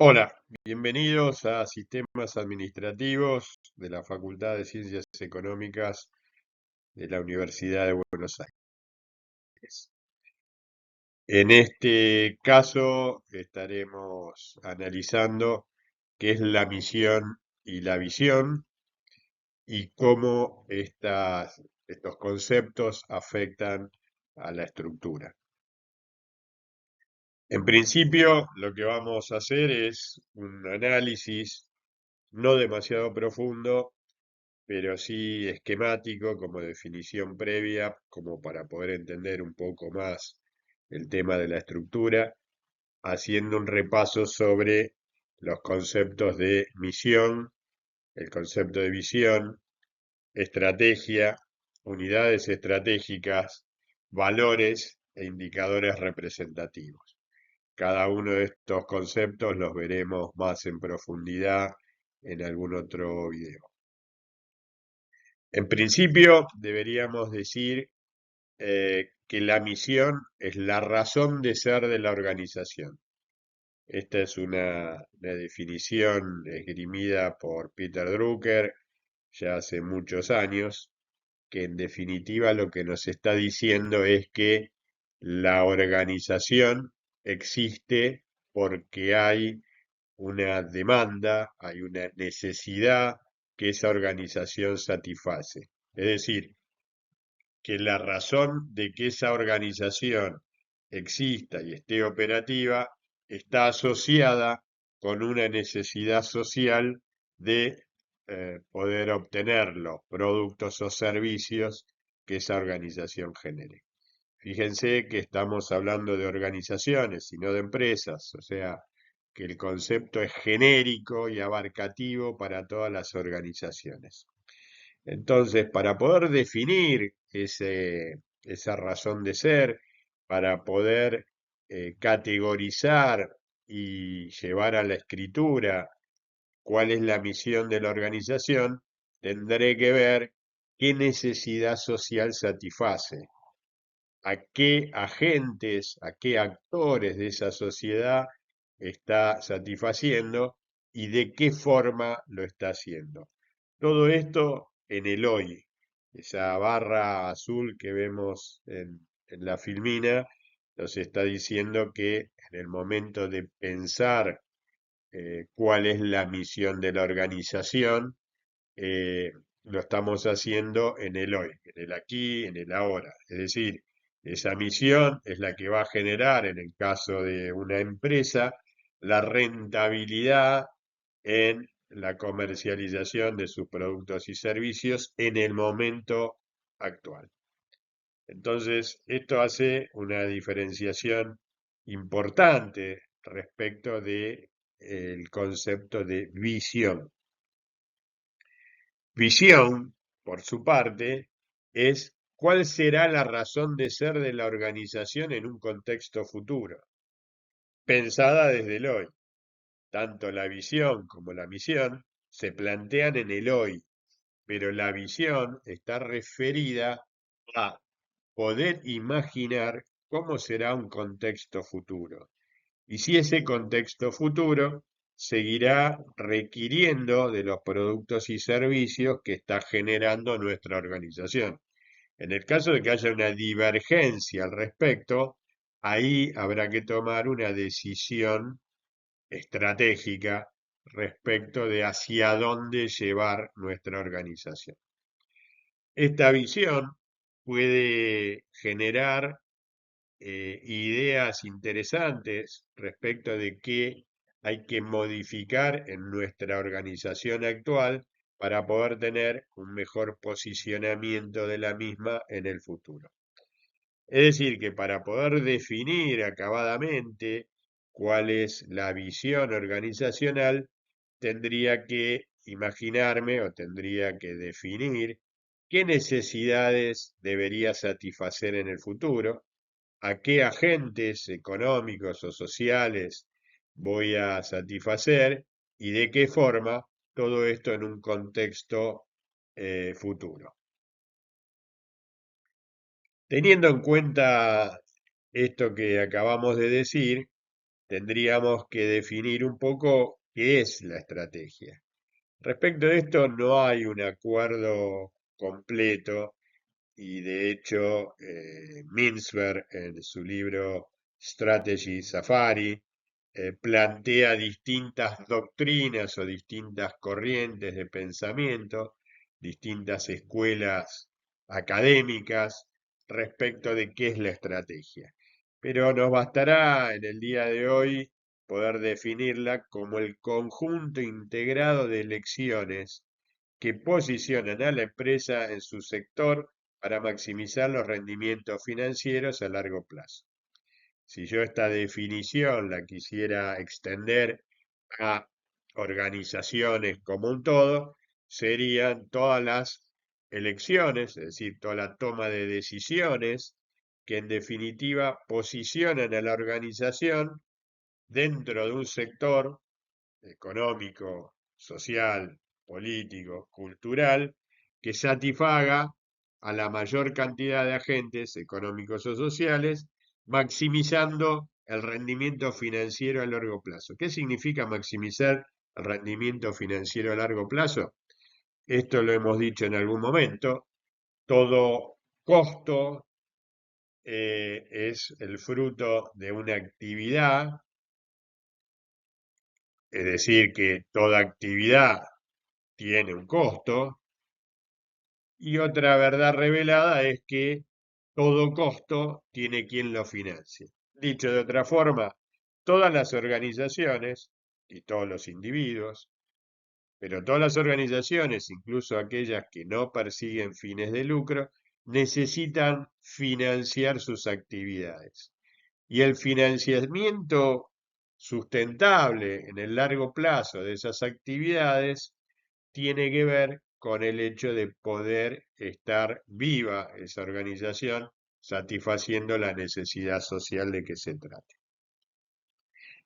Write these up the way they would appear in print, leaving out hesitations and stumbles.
Hola, bienvenidos a Sistemas Administrativos de la Facultad de Ciencias Económicas de la Universidad de Buenos Aires. En este caso estaremos analizando qué es la misión y la visión y cómo estos conceptos afectan a la estructura. En principio, lo que vamos a hacer es un análisis no demasiado profundo pero sí esquemático como definición previa, como para poder entender un poco más el tema de la estructura, haciendo un repaso sobre los conceptos de misión, el concepto de visión, estrategia, unidades estratégicas, valores e indicadores representativos. Cada uno de estos conceptos los veremos más en profundidad en algún otro video. En principio, deberíamos decir que la misión es la razón de ser de la organización. Esta es una definición esgrimida por Peter Drucker ya hace muchos años, que en definitiva lo que nos está diciendo es que la organización existe porque hay una demanda, hay una necesidad que esa organización satisface. Es decir, que la razón de que esa organización exista y esté operativa está asociada con una necesidad social de poder obtener los productos o servicios que esa organización genere. Fíjense que estamos hablando de organizaciones y no de empresas, o sea, que el concepto es genérico y abarcativo para todas las organizaciones. Entonces, para poder definir esa razón de ser, para poder categorizar y llevar a la escritura cuál es la misión de la organización, tendré que ver qué necesidad social satisface, a qué agentes, a qué actores de esa sociedad está satisfaciendo y de qué forma lo está haciendo. Todo esto en el hoy, esa barra azul que vemos en la filmina, nos está diciendo que en el momento de pensar cuál es la misión de la organización, eh, lo estamos haciendo en el hoy, en el aquí, en el ahora. Es decir, esa misión es la que va a generar, en el caso de una empresa, la rentabilidad en la comercialización de sus productos y servicios en el momento actual. Entonces, esto hace una diferenciación importante respecto de el concepto de visión. Visión, por su parte, es cuál será la razón de ser de la organización en un contexto futuro, pensada desde el hoy. Tanto la visión como la misión se plantean en el hoy, pero la visión está referida a poder imaginar cómo será un contexto futuro. Y si ese contexto futuro seguirá requiriendo de los productos y servicios que está generando nuestra organización. En el caso de que haya una divergencia al respecto, ahí habrá que tomar una decisión estratégica respecto de hacia dónde llevar nuestra organización. Esta visión puede generar ideas interesantes respecto de qué hay que modificar en nuestra organización actual para poder tener un mejor posicionamiento de la misma en el futuro. Es decir, que para poder definir acabadamente cuál es la visión organizacional, tendría que imaginarme o tendría que definir qué necesidades debería satisfacer en el futuro, a qué agentes económicos o sociales voy a satisfacer y de qué forma, todo esto en un contexto futuro. Teniendo en cuenta esto que acabamos de decir, tendríamos que definir un poco qué es la estrategia. Respecto de esto no hay un acuerdo completo y de hecho Mintzberg en su libro Strategy Safari plantea distintas doctrinas o distintas corrientes de pensamiento, distintas escuelas académicas respecto de qué es la estrategia. Pero nos bastará en el día de hoy poder definirla como el conjunto integrado de lecciones que posicionan a la empresa en su sector para maximizar los rendimientos financieros a largo plazo. Si yo esta definición la quisiera extender a organizaciones como un todo, serían todas las elecciones, es decir, toda la toma de decisiones que en definitiva posicionan a la organización dentro de un sector económico, social, político, cultural, que satisfaga a la mayor cantidad de agentes económicos o sociales, maximizando el rendimiento financiero a largo plazo. ¿Qué significa maximizar el rendimiento financiero a largo plazo? Esto lo hemos dicho en algún momento. Todo costo es el fruto de una actividad, es decir, que toda actividad tiene un costo, y otra verdad revelada es que todo costo tiene quien lo financie. Dicho de otra forma, todas las organizaciones y todos los individuos, pero todas las organizaciones, incluso aquellas que no persiguen fines de lucro, necesitan financiar sus actividades. Y el financiamiento sustentable en el largo plazo de esas actividades tiene que ver con el hecho de poder estar viva esa organización satisfaciendo la necesidad social de que se trate.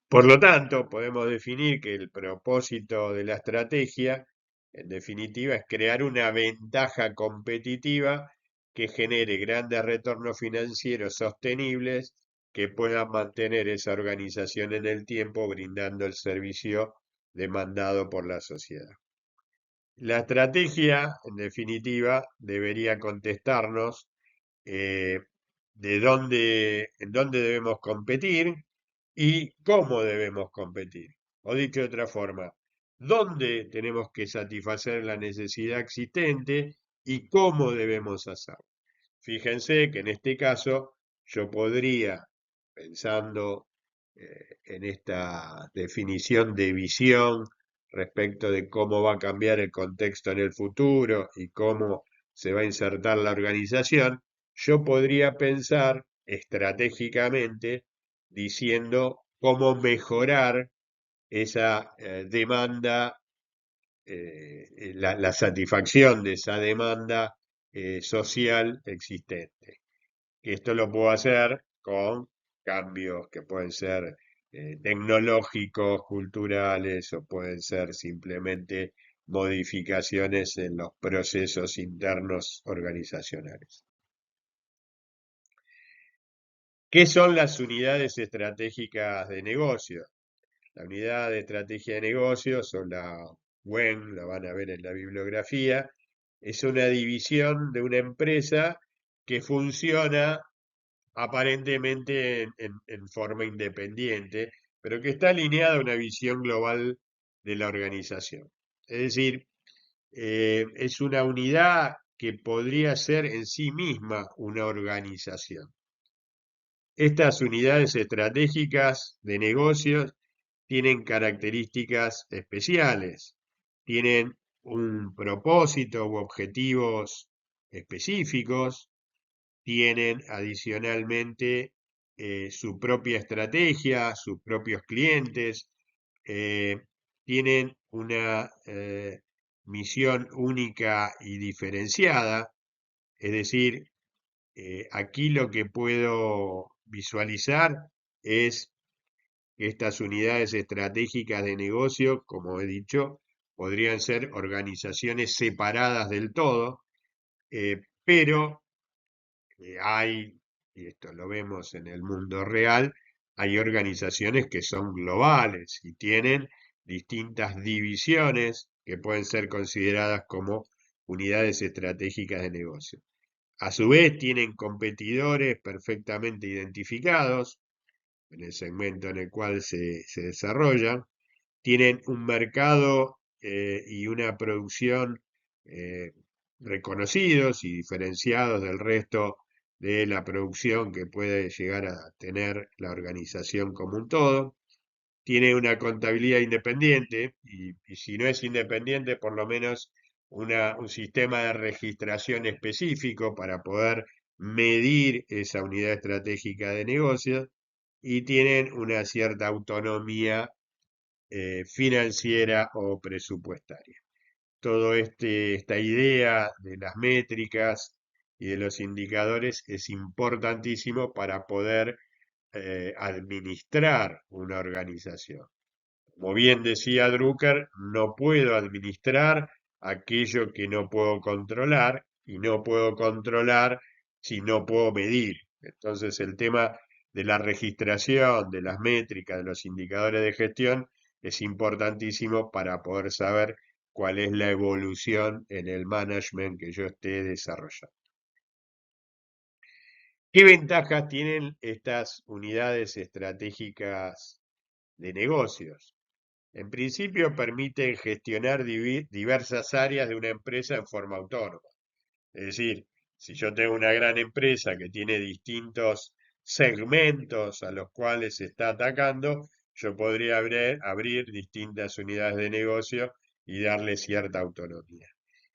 Por lo tanto, podemos definir que el propósito de la estrategia, en definitiva, es crear una ventaja competitiva que genere grandes retornos financieros sostenibles que puedan mantener esa organización en el tiempo brindando el servicio demandado por la sociedad. La estrategia, en definitiva, debería contestarnos eh, en dónde debemos competir y cómo debemos competir. O dicho de otra forma, dónde tenemos que satisfacer la necesidad existente y cómo debemos hacerlo. Fíjense que en este caso yo podría, pensando en esta definición de visión respecto de cómo va a cambiar el contexto en el futuro y cómo se va a insertar la organización, yo podría pensar estratégicamente diciendo cómo mejorar esa demanda, la satisfacción de esa demanda social existente. Esto lo puedo hacer con cambios que pueden ser tecnológicos, culturales o pueden ser simplemente modificaciones en los procesos internos organizacionales. ¿Qué son las unidades estratégicas de negocio? La unidad de estrategia de negocios o la WEN, la van a ver en la bibliografía, es una división de una empresa que funciona aparentemente en forma independiente, pero que está alineada a una visión global de la organización. Es decir, es una unidad que podría ser en sí misma una organización. Estas unidades estratégicas de negocios tienen características especiales, tienen un propósito u objetivos específicos, tienen adicionalmente su propia estrategia, sus propios clientes, eh, tienen una misión única y diferenciada, es decir, aquí lo que puedo visualizar es que estas unidades estratégicas de negocio, como he dicho, podrían ser organizaciones separadas del todo, pero hay, y esto lo vemos en el mundo real, hay organizaciones que son globales y tienen distintas divisiones que pueden ser consideradas como unidades estratégicas de negocio. A su vez, tienen competidores perfectamente identificados en el segmento en el cual se desarrollan, tienen un mercado y una producción eh, reconocidos y diferenciados del resto de la producción que puede llegar a tener la organización como un todo. Tiene una contabilidad independiente y si no es independiente, por lo menos un sistema de registración específico para poder medir esa unidad estratégica de negocio y tienen una cierta autonomía financiera o presupuestaria. Todo esta idea de las métricas y de los indicadores es importantísimo para poder administrar una organización. Como bien decía Drucker, no puedo administrar aquello que no puedo controlar y no puedo controlar si no puedo medir. Entonces el tema de la registración, de las métricas, de los indicadores de gestión es importantísimo para poder saber cuál es la evolución en el management que yo esté desarrollando. ¿Qué ventajas tienen estas unidades estratégicas de negocios? En principio permiten gestionar diversas áreas de una empresa en forma autónoma. Es decir, si yo tengo una gran empresa que tiene distintos segmentos a los cuales se está atacando, yo podría abrir distintas unidades de negocio y darle cierta autonomía.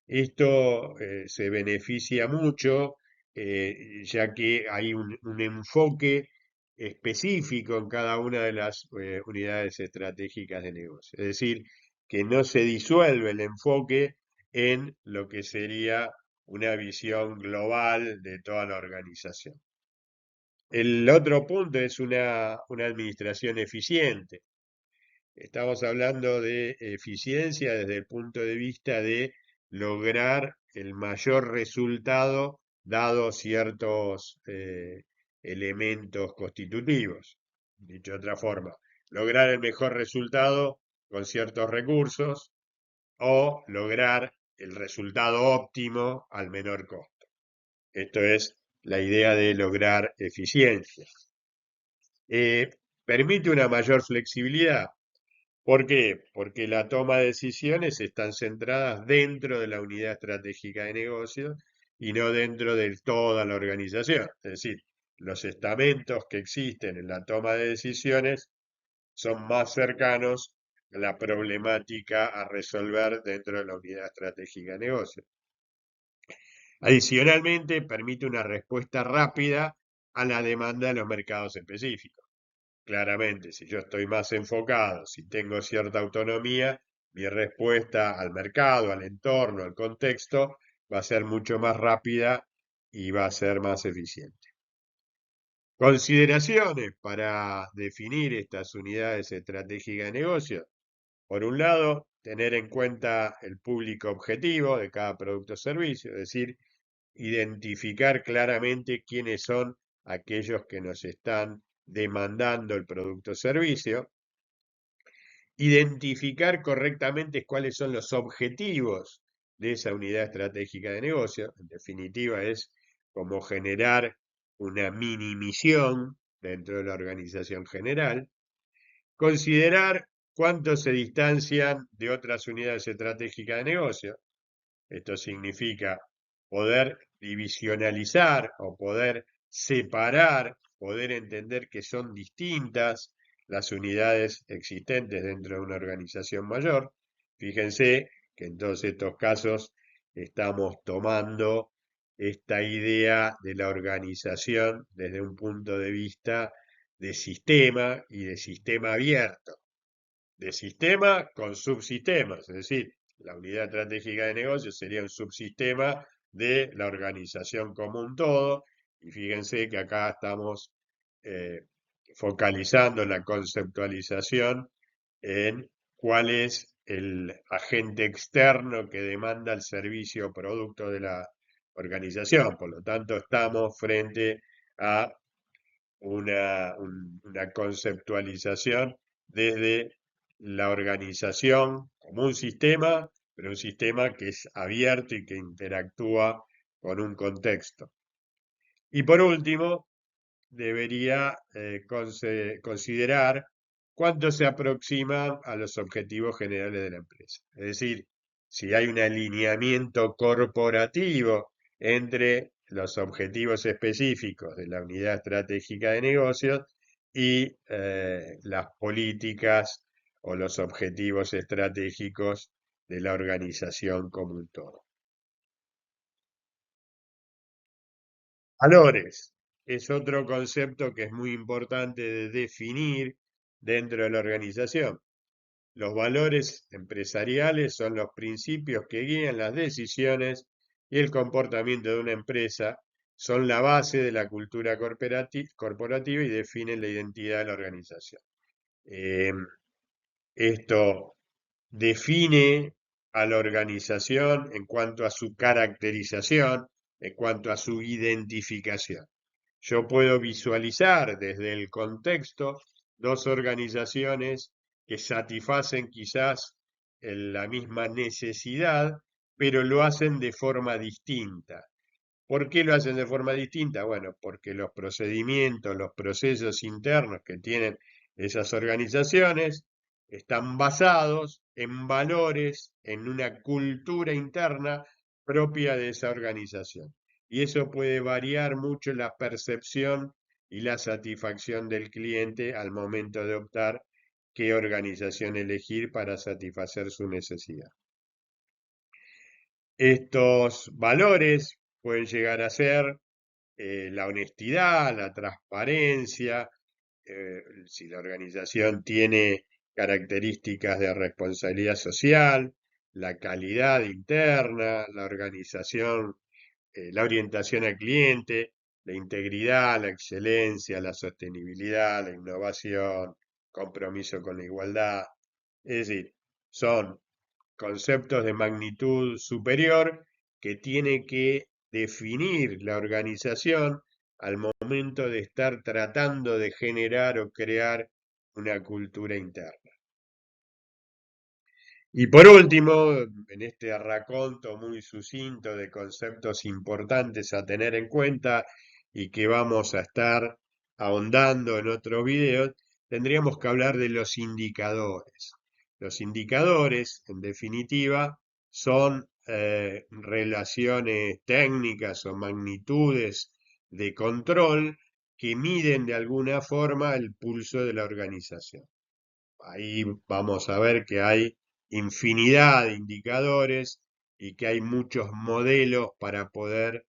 Esto se beneficia mucho, ya que hay un enfoque específico en cada una de las unidades estratégicas de negocio. Es decir, que no se disuelve el enfoque en lo que sería una visión global de toda la organización. El otro punto es una administración eficiente. Estamos hablando de eficiencia desde el punto de vista de lograr el mayor resultado dado ciertos elementos constitutivos. Dicho de otra forma, lograr el mejor resultado con ciertos recursos o lograr el resultado óptimo al menor costo. Esto es la idea de lograr eficiencia. Permite una mayor flexibilidad. ¿Por qué? Porque la toma de decisiones están centradas dentro de la unidad estratégica de negocio y no dentro de toda la organización. Es decir, los estamentos que existen en la toma de decisiones son más cercanos a la problemática a resolver dentro de la unidad estratégica de negocio. Adicionalmente, permite una respuesta rápida a la demanda de los mercados específicos. Claramente, si yo estoy más enfocado, si tengo cierta autonomía, mi respuesta al mercado, al entorno, al contexto, va a ser mucho más rápida y va a ser más eficiente. Consideraciones para definir estas unidades estratégicas de negocio. Por un lado, tener en cuenta el público objetivo de cada producto o servicio, es decir, identificar claramente quiénes son aquellos que nos están demandando el producto o servicio, identificar correctamente cuáles son los objetivos de esa unidad estratégica de negocio, en definitiva es como generar una mini misión dentro de la organización general, considerar cuánto se distancian de otras unidades estratégicas de negocio. Esto significa poder divisionalizar o poder separar, poder entender que son distintas las unidades existentes dentro de una organización mayor. Fíjense que en todos estos casos estamos tomando esta idea de la organización desde un punto de vista de sistema y de sistema abierto, de sistema con subsistemas, es decir, la unidad estratégica de negocio sería un subsistema de la organización como un todo, y fíjense que acá estamos eh, focalizando la conceptualización en cuál es el agente externo que demanda el servicio o producto de la organización. Por lo tanto, estamos frente a una conceptualización desde la organización como un sistema, pero un sistema que es abierto y que interactúa con un contexto. Y por último, debería considerar cuánto se aproxima a los objetivos generales de la empresa. Es decir, si hay un alineamiento corporativo entre los objetivos específicos de la unidad estratégica de negocios y las políticas o los objetivos estratégicos de la organización como un todo. Valores es otro concepto que es muy importante de definir dentro de la organización. Los valores empresariales son los principios que guían las decisiones y el comportamiento de una empresa, son la base de la cultura corporativa y definen la identidad de la organización. Eh, Esto define a la organización en cuanto a su caracterización, en cuanto a su identificación. Yo puedo visualizar desde el contexto dos organizaciones que satisfacen quizás la misma necesidad, pero lo hacen de forma distinta. ¿Por qué lo hacen de forma distinta? Bueno, porque los procedimientos, los procesos internos que tienen esas organizaciones están basados en valores, en una cultura interna propia de esa organización. Y eso puede variar mucho la percepción y la satisfacción del cliente al momento de optar qué organización elegir para satisfacer su necesidad. Estos valores pueden llegar a ser la honestidad, la transparencia, si la organización tiene características de responsabilidad social, la calidad interna, la organización, la orientación al cliente, la integridad, la excelencia, la sostenibilidad, la innovación, compromiso con la igualdad. Es decir, son conceptos de magnitud superior que tiene que definir la organización al momento de estar tratando de generar o crear una cultura interna. Y por último, en este raconto muy sucinto de conceptos importantes a tener en cuenta y que vamos a estar ahondando en otros videos, tendríamos que hablar de los indicadores. Los indicadores, en definitiva, son relaciones técnicas o magnitudes de control que miden de alguna forma el pulso de la organización. Ahí vamos a ver que hay infinidad de indicadores y que hay muchos modelos para poder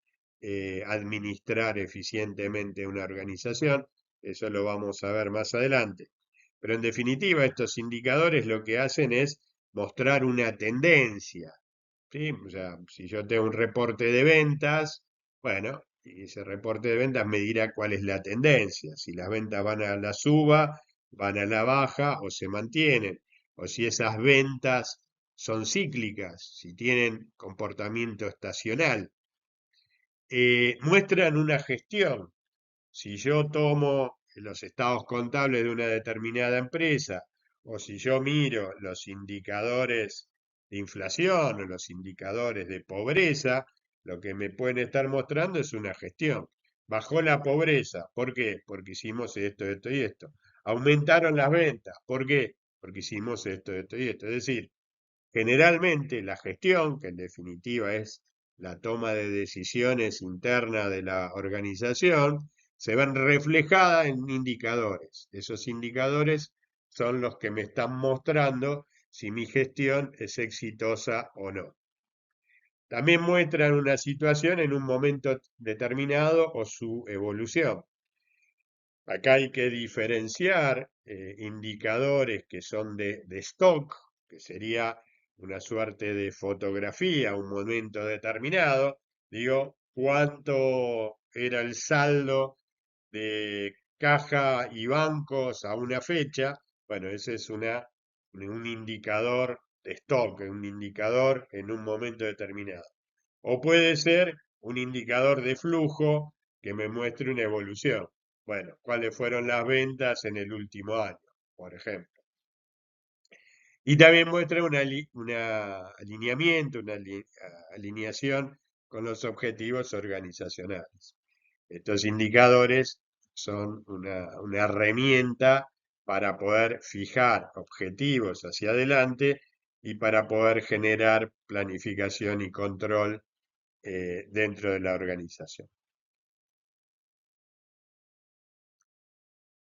administrar eficientemente una organización. Eso lo vamos a ver más adelante. Pero en definitiva, estos indicadores lo que hacen es mostrar una tendencia. ¿Sí? O sea, si yo tengo un reporte de ventas, bueno, y ese reporte de ventas me dirá cuál es la tendencia, si las ventas van a la suba, van a la baja o se mantienen, o si esas ventas son cíclicas, si tienen comportamiento estacional. Muestran una gestión. Si yo tomo los estados contables de una determinada empresa, o si yo miro los indicadores de inflación o los indicadores de pobreza, lo que me pueden estar mostrando es una gestión. Bajó la pobreza. ¿Por qué? Porque hicimos esto, esto y esto. Aumentaron las ventas. ¿Por qué? Porque hicimos esto, esto y esto. Es decir, generalmente la gestión, que en definitiva es la toma de decisiones interna de la organización, se ven reflejadas en indicadores. Esos indicadores son los que me están mostrando si mi gestión es exitosa o no. También muestran una situación en un momento determinado o su evolución. Acá hay que diferenciar indicadores que son de stock, que sería una suerte de fotografía, un momento determinado. Digo, cuánto era el saldo de caja y bancos a una fecha. Bueno, ese es un indicador de stock, un indicador en un momento determinado. O puede ser un indicador de flujo que me muestre una evolución. Bueno, cuáles fueron las ventas en el último año, por ejemplo. Y también muestra alineamiento, alineación con los objetivos organizacionales. Estos indicadores son una herramienta para poder fijar objetivos hacia adelante y para poder generar planificación y control dentro de la organización.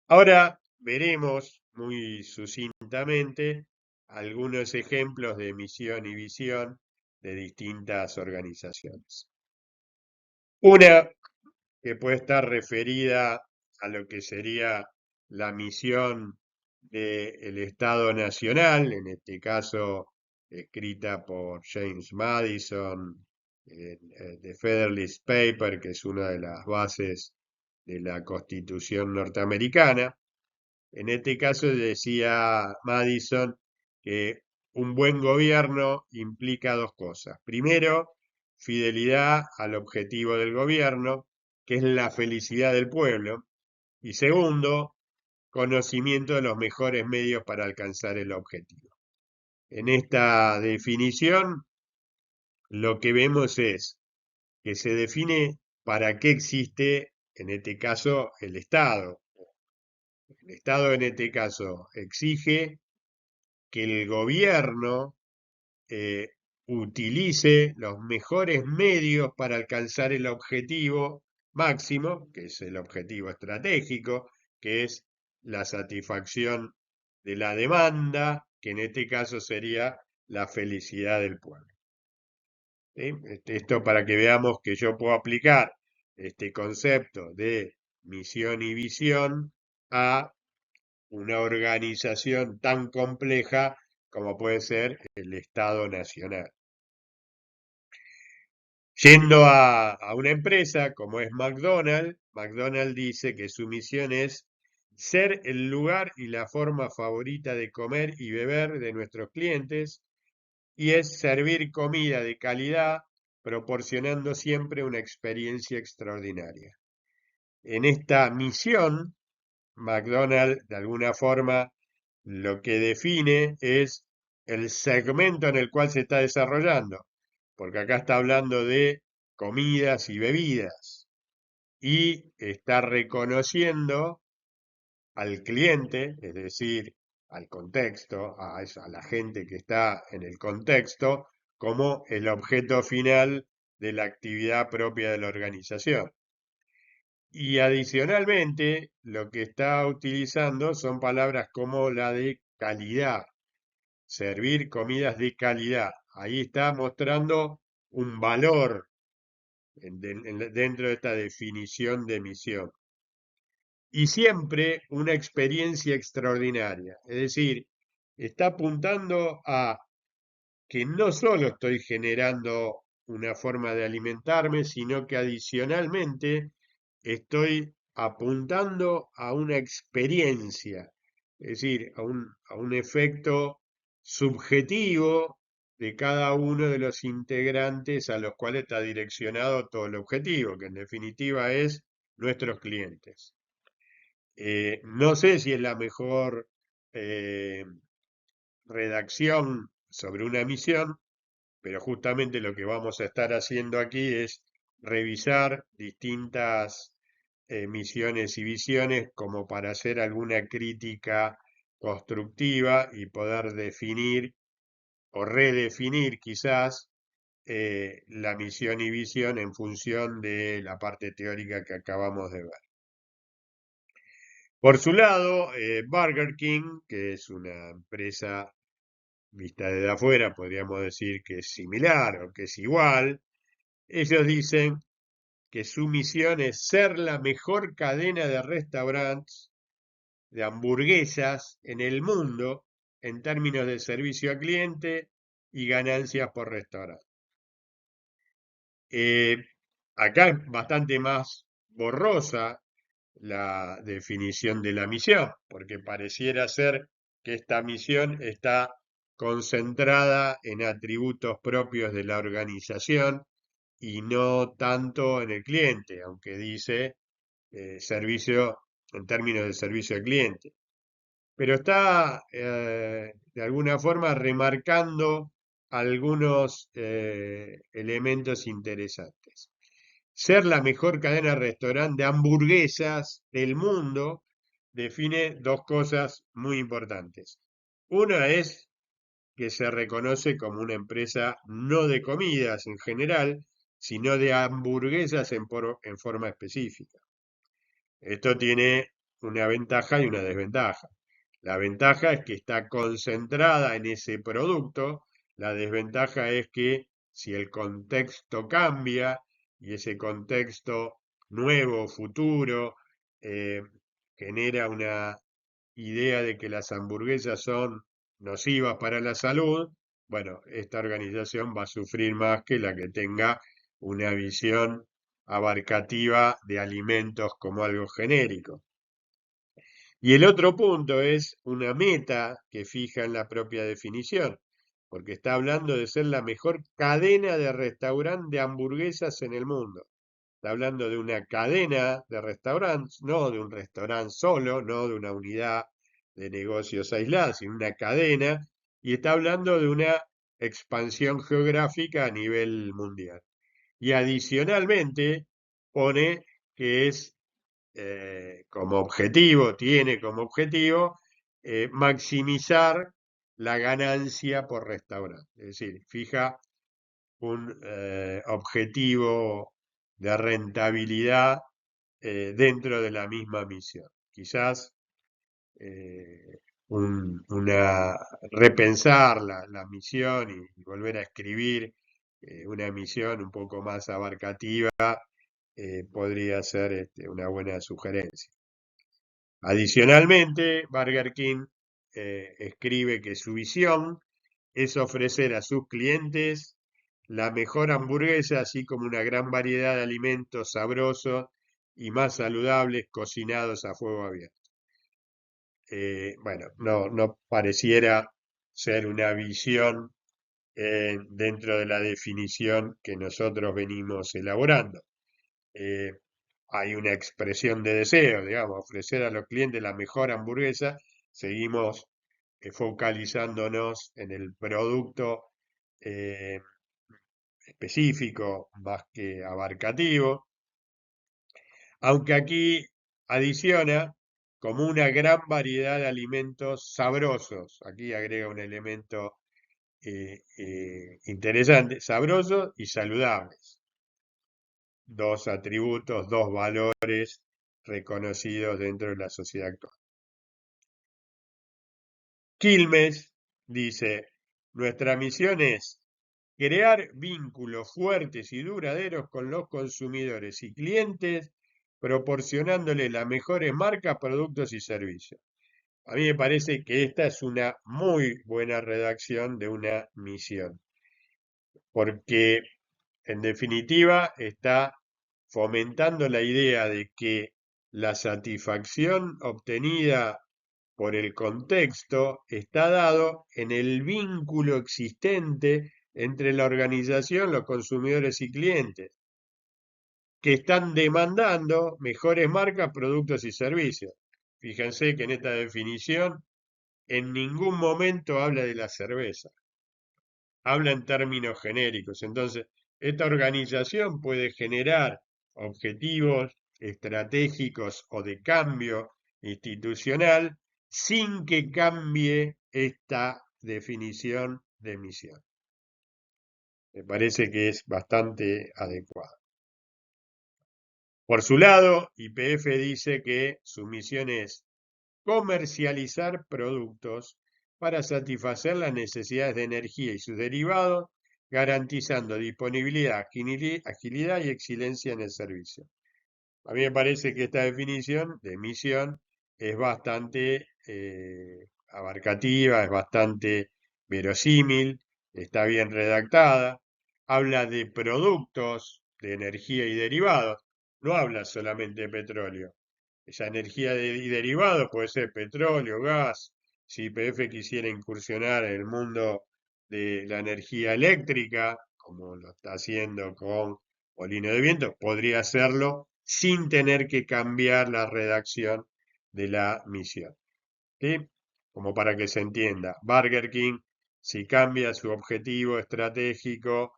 Ahora veremos muy sucintamente algunos ejemplos de misión y visión de distintas organizaciones. Una que puede estar referida a lo que sería la misión del Estado Nacional, en este caso escrita por James Madison, The Federalist Paper, que es una de las bases de la Constitución norteamericana. En este caso decía Madison que un buen gobierno implica dos cosas. Primero, fidelidad al objetivo del gobierno, que es la felicidad del pueblo. Y segundo, conocimiento de los mejores medios para alcanzar el objetivo. En esta definición, lo que vemos es que se define para qué existe, en este caso, el Estado. El Estado, en este caso, exige que el gobierno eh, utilice los mejores medios para alcanzar el objetivo máximo, que es el objetivo estratégico, que es la satisfacción de la demanda, que en este caso sería la felicidad del pueblo. ¿Sí? Esto para que veamos que yo puedo aplicar este concepto de misión y visión a una organización tan compleja como puede ser el Estado Nacional. Yendo a una empresa como es McDonald's, McDonald's dice que su misión es ser el lugar y la forma favorita de comer y beber de nuestros clientes y es servir comida de calidad proporcionando siempre una experiencia extraordinaria. En esta misión, McDonald's de alguna forma lo que define es el segmento en el cual se está desarrollando, porque acá está hablando de comidas y bebidas y está reconociendo al cliente, es decir, al contexto, a la gente que está en el contexto, como el objeto final de la actividad propia de la organización. Y adicionalmente, lo que está utilizando son palabras como la de calidad, servir comidas de calidad. Ahí está mostrando un valor dentro de esta definición de misión. Y siempre una experiencia extraordinaria. Es decir, está apuntando a que no solo estoy generando una forma de alimentarme, sino que adicionalmente estoy apuntando a una experiencia, es decir, a un efecto subjetivo de cada uno de los integrantes a los cuales está direccionado todo el objetivo, que en definitiva es nuestros clientes. No sé si es la mejor eh, redacción sobre una misión, pero justamente lo que vamos a estar haciendo aquí es revisar distintas misiones y visiones como para hacer alguna crítica constructiva y poder definir o redefinir quizás la misión y visión en función de la parte teórica que acabamos de ver. Por su lado, Burger King, que es una empresa vista desde afuera, podríamos decir que es similar o que es igual, ellos dicen que su misión es ser la mejor cadena de restaurantes, de hamburguesas en el mundo en términos de servicio al cliente y ganancias por restaurante. Acá es bastante más borrosa la definición de la misión, porque pareciera ser que esta misión está concentrada en atributos propios de la organización y no tanto en el cliente, aunque dice servicio en términos de servicio al cliente. Pero está de alguna forma remarcando algunos elementos interesantes. Ser la mejor cadena de restaurante de hamburguesas del mundo define dos cosas muy importantes. Una es que se reconoce como una empresa no de comidas en general, sino de hamburguesas en forma específica. Esto tiene una ventaja y una desventaja. La ventaja es que está concentrada en ese producto. La desventaja es que si el contexto cambia y ese contexto nuevo, futuro, eh, genera una idea de que las hamburguesas son nocivas para la salud, bueno, esta organización va a sufrir más que la que tenga una visión abarcativa de alimentos como algo genérico. Y el otro punto es una meta que fija en la propia definición, porque está hablando de ser la mejor cadena de restaurante de hamburguesas en el mundo. Está hablando de una cadena de restaurantes, no de un restaurante solo, no de una unidad de negocios aislada, sino una cadena, y está hablando de una expansión geográfica a nivel mundial. Y adicionalmente pone que es como objetivo, tiene como objetivo maximizar la ganancia por restaurante. Es decir, fija un objetivo de rentabilidad dentro de la misma misión. Quizás repensar la misión y volver a escribir una misión un poco más abarcativa podría ser una buena sugerencia. Adicionalmente, Burger King escribe que su visión es ofrecer a sus clientes la mejor hamburguesa, así como una gran variedad de alimentos sabrosos y más saludables cocinados a fuego abierto. Bueno, no pareciera ser una visión dentro de la definición que nosotros venimos elaborando. Hay una expresión de deseo, digamos, ofrecer a los clientes la mejor hamburguesa. Seguimos focalizándonos en el producto eh, específico más que abarcativo, aunque aquí adiciona como una gran variedad de alimentos sabrosos. Aquí agrega un elemento interesante, sabrosos y saludables. Dos atributos, dos valores reconocidos dentro de la sociedad actual. Quilmes dice, nuestra misión es crear vínculos fuertes y duraderos con los consumidores y clientes, proporcionándoles las mejores marcas, productos y servicios. A mí me parece que esta es una muy buena redacción de una misión, porque en definitiva está fomentando la idea de que la satisfacción obtenida por el contexto está dado en el vínculo existente entre la organización, los consumidores y clientes, que están demandando mejores marcas, productos y servicios. Fíjense que en esta definición en ningún momento habla de la cerveza, habla en términos genéricos. Entonces, esta organización puede generar objetivos estratégicos o de cambio institucional sin que cambie esta definición de misión. Me parece que es bastante adecuado. Por su lado, YPF dice que su misión es comercializar productos para satisfacer las necesidades de energía y sus derivados, garantizando disponibilidad, agilidad y excelencia en el servicio. A mí me parece que esta definición de misión es bastante abarcativa, es bastante verosímil, está bien redactada, habla de productos de energía y derivados, no habla solamente de petróleo. Esa energía y derivados puede ser petróleo, gas. Si YPF quisiera incursionar en el mundo de la energía eléctrica, como lo está haciendo con Molino de Viento, podría hacerlo sin tener que cambiar la redacción de la misión. ¿Sí? Como para que se entienda, Burger King, si cambia su objetivo estratégico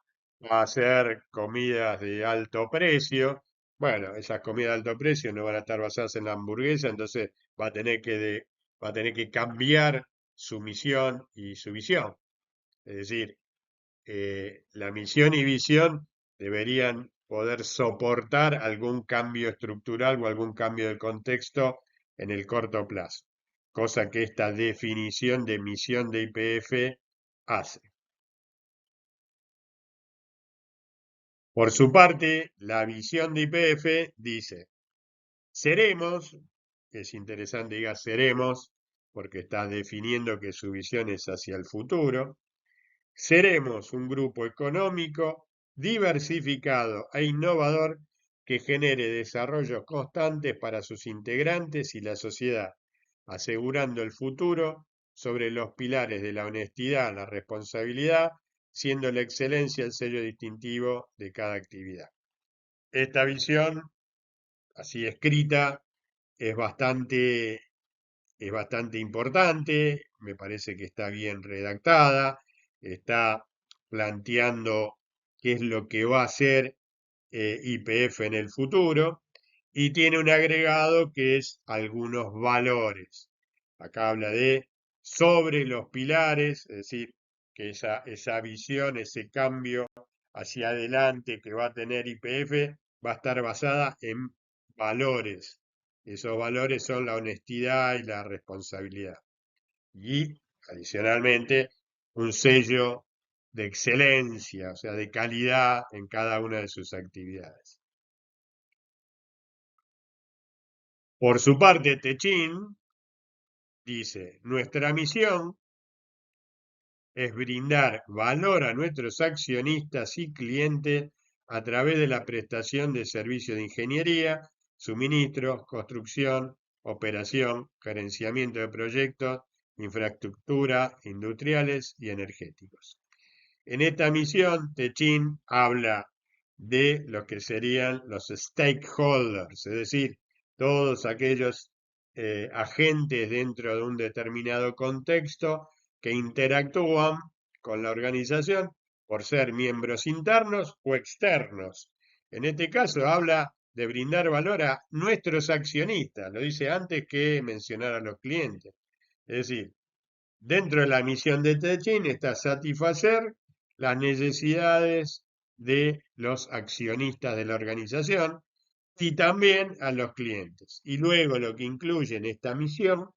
a hacer comidas de alto precio, bueno, esas comidas de alto precio no van a estar basadas en la hamburguesa, entonces va a tener que cambiar su misión y su visión. Es decir, la misión y visión deberían poder soportar algún cambio estructural o algún cambio de contexto en el corto plazo, cosa que esta definición de misión de IPF hace. Por su parte, la visión de IPF dice, seremos, es interesante diga seremos, porque está definiendo que su visión es hacia el futuro, seremos un grupo económico diversificado e innovador que genere desarrollos constantes para sus integrantes y la sociedad, asegurando el futuro sobre los pilares de la honestidad, la responsabilidad, siendo la excelencia el sello distintivo de cada actividad. Esta visión, así escrita, es bastante es bastante importante, me parece que está bien redactada, está planteando qué es lo que va a hacer IPF en el futuro y tiene un agregado que es algunos valores. Acá habla de sobre los pilares, es decir, que esa visión, ese cambio hacia adelante que va a tener IPF va a estar basada en valores. Esos valores son la honestidad y la responsabilidad. Y adicionalmente un sello de excelencia, o sea, de calidad en cada una de sus actividades. Por su parte, Techin dice, nuestra misión es brindar valor a nuestros accionistas y clientes a través de la prestación de servicios de ingeniería, suministros, construcción, operación, gerenciamiento de proyectos, infraestructura, industriales y energéticos. En esta misión, Techin habla de lo que serían los stakeholders, es decir, todos aquellos agentes dentro de un determinado contexto que interactúan con la organización por ser miembros internos o externos. En este caso habla de brindar valor a nuestros accionistas, lo dice antes que mencionar a los clientes. Es decir, dentro de la misión de Techin está satisfacer las necesidades de los accionistas de la organización y también a los clientes. Y luego lo que incluye en esta misión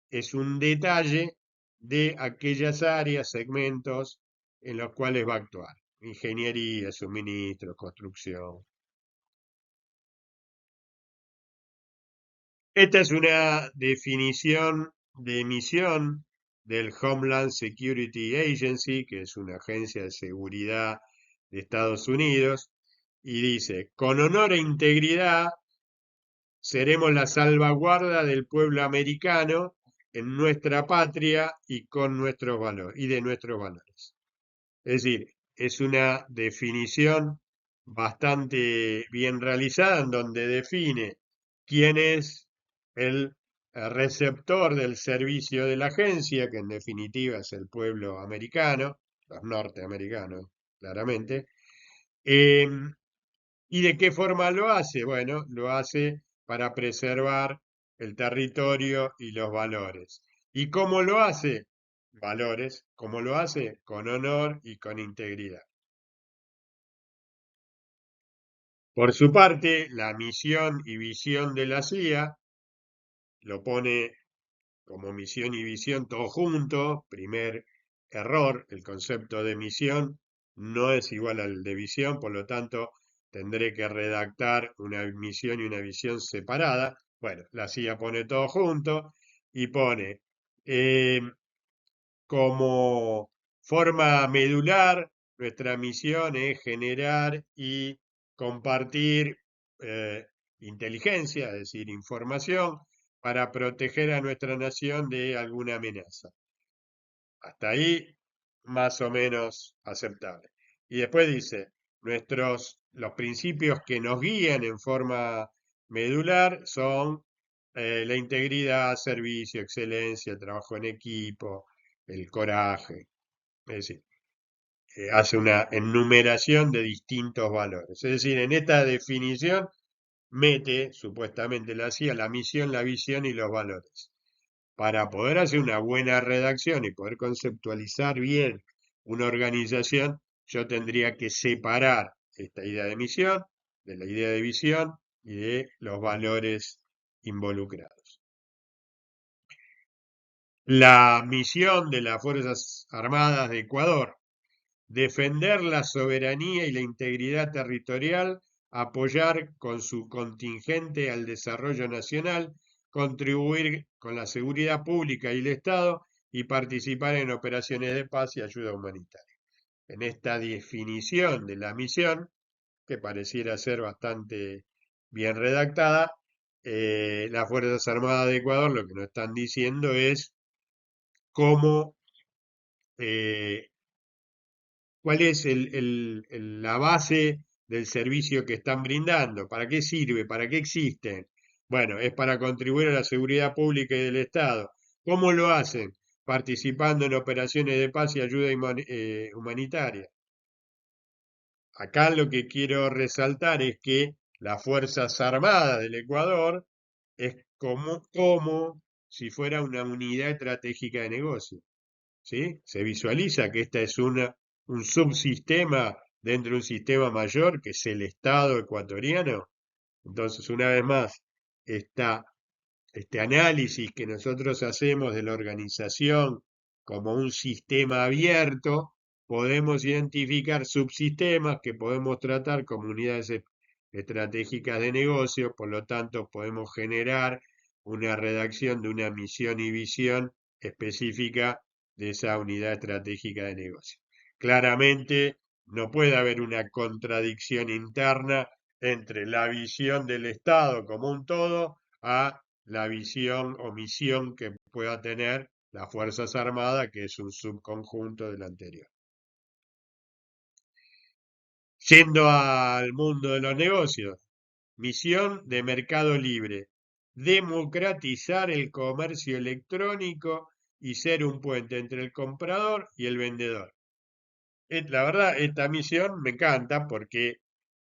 es un detalle de aquellas áreas, segmentos en los cuales va a actuar. Ingeniería, suministro, construcción. Esta es una definición de misión del Homeland Security Agency, que es una agencia de seguridad de Estados Unidos, y dice, con honor e integridad seremos la salvaguarda del pueblo americano en nuestra patria y con nuestros valores y de nuestros valores. Es decir, es una definición bastante bien realizada en donde define quién es el receptor del servicio de la agencia, que en definitiva es el pueblo americano, los norteamericanos, claramente. ¿Y de qué forma lo hace? Bueno, lo hace para preservar el territorio y los valores. ¿Y cómo lo hace? Valores. ¿Cómo lo hace? Con honor y con integridad. Por su parte, la misión y visión de la CIA lo pone como misión y visión todo junto. Primer error, el concepto de misión no es igual al de visión, por lo tanto tendré que redactar una misión y una visión separada. Bueno, la CIA pone todo junto y pone eh, como forma medular, nuestra misión es generar y compartir inteligencia, es decir, información, para proteger a nuestra nación de alguna amenaza. Hasta ahí, más o menos aceptable. Y después dice, los principios que nos guían en forma medular son la integridad, servicio, excelencia, trabajo en equipo, el coraje. Es decir, hace una enumeración de distintos valores. Es decir, en esta definición mete, supuestamente la CIA, la misión, la visión y los valores. Para poder hacer una buena redacción y poder conceptualizar bien una organización, yo tendría que separar esta idea de misión de la idea de visión y de los valores involucrados. La misión de las Fuerzas Armadas de Ecuador: defender la soberanía y la integridad territorial, apoyar con su contingente al desarrollo nacional, contribuir con la seguridad pública y el Estado y participar en operaciones de paz y ayuda humanitaria. En esta definición de la misión, que pareciera ser bastante bien redactada, las Fuerzas Armadas de Ecuador lo que nos están diciendo es cómo eh, cuál es la base del servicio que están brindando, para qué sirve, para qué existen. Bueno, es para contribuir a la seguridad pública y del Estado. ¿Cómo lo hacen? Participando en operaciones de paz y ayuda humanitaria. Acá lo que quiero resaltar es que las Fuerzas Armadas del Ecuador es como si fuera una unidad estratégica de negocio. ¿Sí? Se visualiza que esta es un subsistema dentro de un sistema mayor que es el Estado ecuatoriano. Entonces, una vez más, esta, este análisis que nosotros hacemos de la organización como un sistema abierto, podemos identificar subsistemas que podemos tratar como unidades estratégicas de negocio, por lo tanto podemos generar una redacción de una misión y visión específica de esa unidad estratégica de negocio. Claramente no puede haber una contradicción interna entre la visión del Estado como un todo a la visión o misión que pueda tener las Fuerzas Armadas, que es un subconjunto del anterior. Yendo al mundo de los negocios, misión de Mercado Libre: democratizar el comercio electrónico y ser un puente entre el comprador y el vendedor. La verdad, esta misión me encanta porque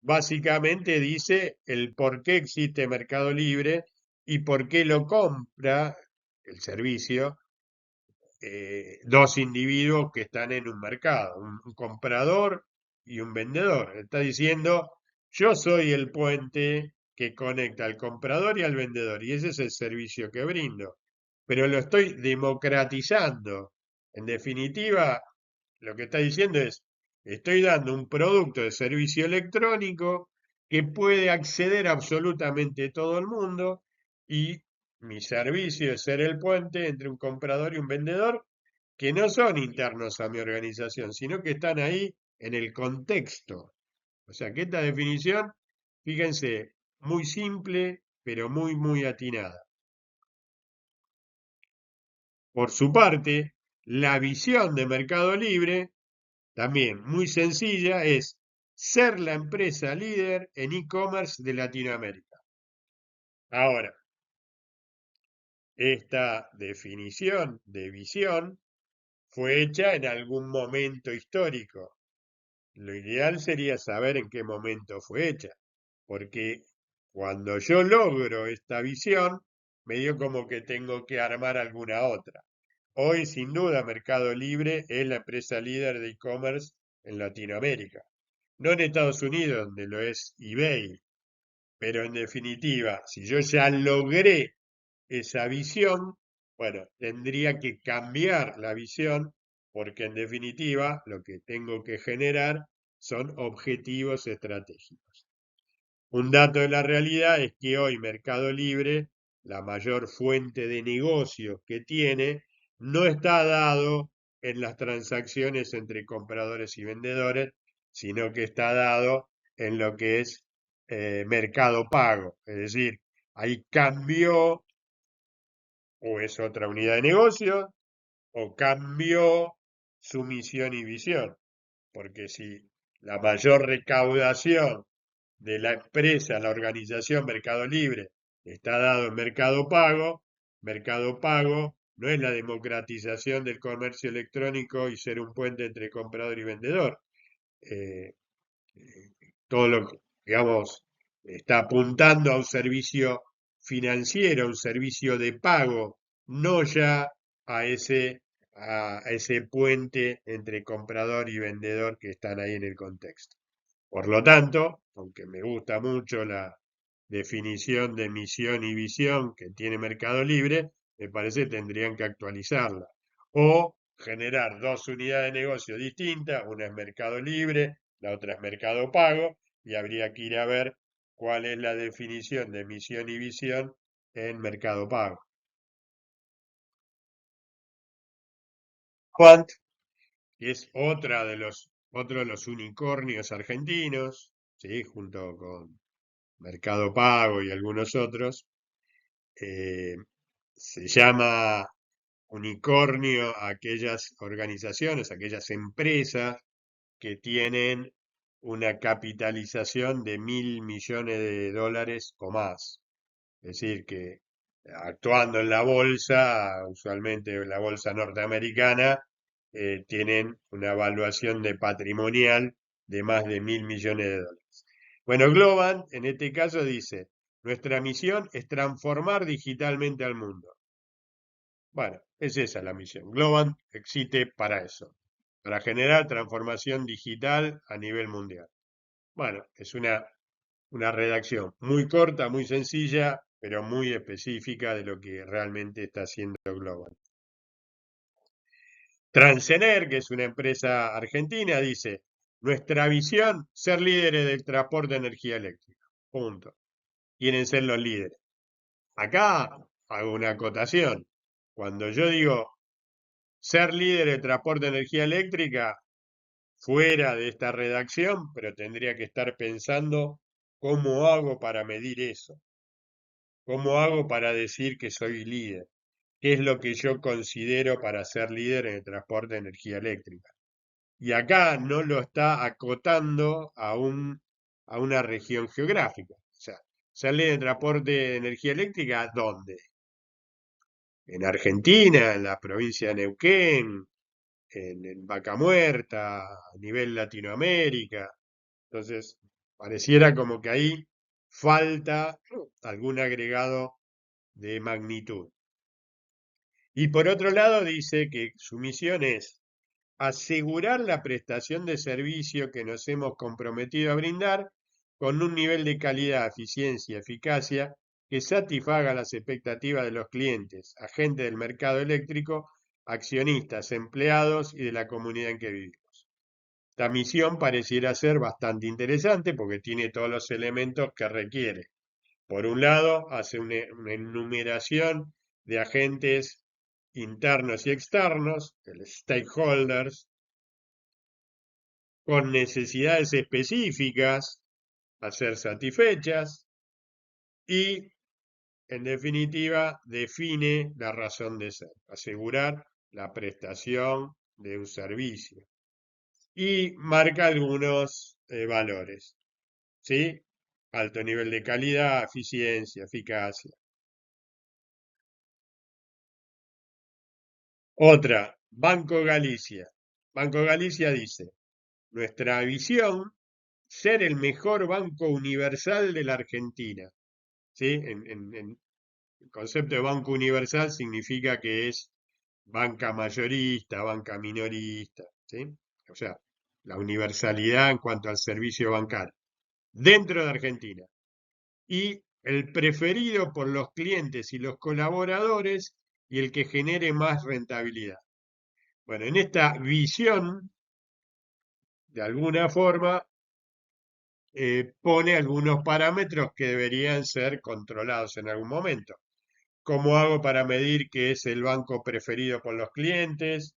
básicamente dice el por qué existe Mercado Libre y por qué lo compra el servicio dos individuos que están en un mercado, un comprador y un vendedor. Está diciendo, yo soy el puente que conecta al comprador y al vendedor, y ese es el servicio que brindo, pero lo estoy democratizando. En definitiva, lo que está diciendo es, estoy dando un producto de servicio electrónico que puede acceder absolutamente todo el mundo, y mi servicio es ser el puente entre un comprador y un vendedor que no son internos a mi organización, sino que están ahí en el contexto. O sea que esta definición, fíjense, muy simple, pero muy atinada. Por su parte, la visión de Mercado Libre, también muy sencilla, es ser la empresa líder en e-commerce de Latinoamérica. Ahora, esta definición de visión fue hecha en algún momento histórico. Lo ideal sería saber en qué momento fue hecha, porque cuando yo logro esta visión, medio como que tengo que armar alguna otra. Hoy, sin duda, Mercado Libre es la empresa líder de e-commerce en Latinoamérica. No en Estados Unidos, donde lo es eBay, pero en definitiva, si yo ya logré esa visión, bueno, tendría que cambiar la visión porque en definitiva lo que tengo que generar son objetivos estratégicos. Un dato de la realidad es que hoy Mercado Libre, la mayor fuente de negocios que tiene, no está dado en las transacciones entre compradores y vendedores, sino que está dado en lo que es mercado pago. Es decir, ahí cambió, o es otra unidad de negocio, o cambió su misión y visión. Porque si la mayor recaudación de la empresa, la organización Mercado Libre, está dado en Mercado Pago no es la democratización del comercio electrónico y ser un puente entre comprador y vendedor. Eh, todo lo que, digamos, está apuntando a un servicio financiero, a un servicio de pago, no ya a ese puente entre comprador y vendedor que están ahí en el contexto. Por lo tanto, aunque me gusta mucho la definición de misión y visión que tiene Mercado Libre, me parece que tendrían que actualizarla. O generar dos unidades de negocio distintas, una es Mercado Libre, la otra es Mercado Pago, y habría que ir a ver cuál es la definición de misión y visión en Mercado Pago. Quant, que es otro de los unicornios argentinos, ¿sí? Junto con Mercado Pago y algunos otros, eh, se llama unicornio a aquellas organizaciones, aquellas empresas que tienen una capitalización de 1.000 millones de dólares o más. Es decir, que actuando en la bolsa, usualmente en la bolsa norteamericana, tienen una evaluación de patrimonial de más de 1.000 millones de dólares. Bueno, Globant en este caso dice, nuestra misión es transformar digitalmente al mundo. Bueno, es esa la misión. Globant existe para eso, para generar transformación digital a nivel mundial. Bueno, es una redacción muy corta, muy sencilla, pero muy específica de lo que realmente está haciendo Globant. Transener, que es una empresa argentina, dice, nuestra visión, ser líderes del transporte de energía eléctrica. Punto. Quieren ser los líderes. Acá hago una acotación. Cuando yo digo ser líder del transporte de energía eléctrica, fuera de esta redacción, pero tendría que estar pensando cómo hago para medir eso, cómo hago para decir que soy líder, qué es lo que yo considero para ser líder en el transporte de energía eléctrica. Y acá no lo está acotando a una región geográfica. O sea, ser líder en transporte de energía eléctrica, ¿dónde? En Argentina, en la provincia de Neuquén, en Vaca Muerta, a nivel Latinoamérica. Entonces, pareciera como que ahí falta algún agregado de magnitud. Y por otro lado, dice que su misión es asegurar la prestación de servicio que nos hemos comprometido a brindar con un nivel de calidad, eficiencia, eficacia que satisfaga las expectativas de los clientes, agentes del mercado eléctrico, accionistas, empleados y de la comunidad en que vivimos. Esta misión pareciera ser bastante interesante porque tiene todos los elementos que requiere. Por un lado, hace una enumeración de agentes internos y externos, el stakeholders, con necesidades específicas a ser satisfechas y, en definitiva, define la razón de ser, asegurar la prestación de un servicio y marca algunos valores, ¿sí? Alto nivel de calidad, eficiencia, eficacia. Otra, Banco Galicia. Banco Galicia dice, nuestra visión, ser el mejor banco universal de la Argentina. ¿Sí? El concepto de banco universal significa que es banca mayorista, banca minorista, ¿sí? O sea, la universalidad en cuanto al servicio bancario dentro de Argentina. Y el preferido por los clientes y los colaboradores y el que genere más rentabilidad. Bueno, en esta visión, de alguna forma, pone algunos parámetros que deberían ser controlados en algún momento. ¿Cómo hago para medir que es el banco preferido por los clientes?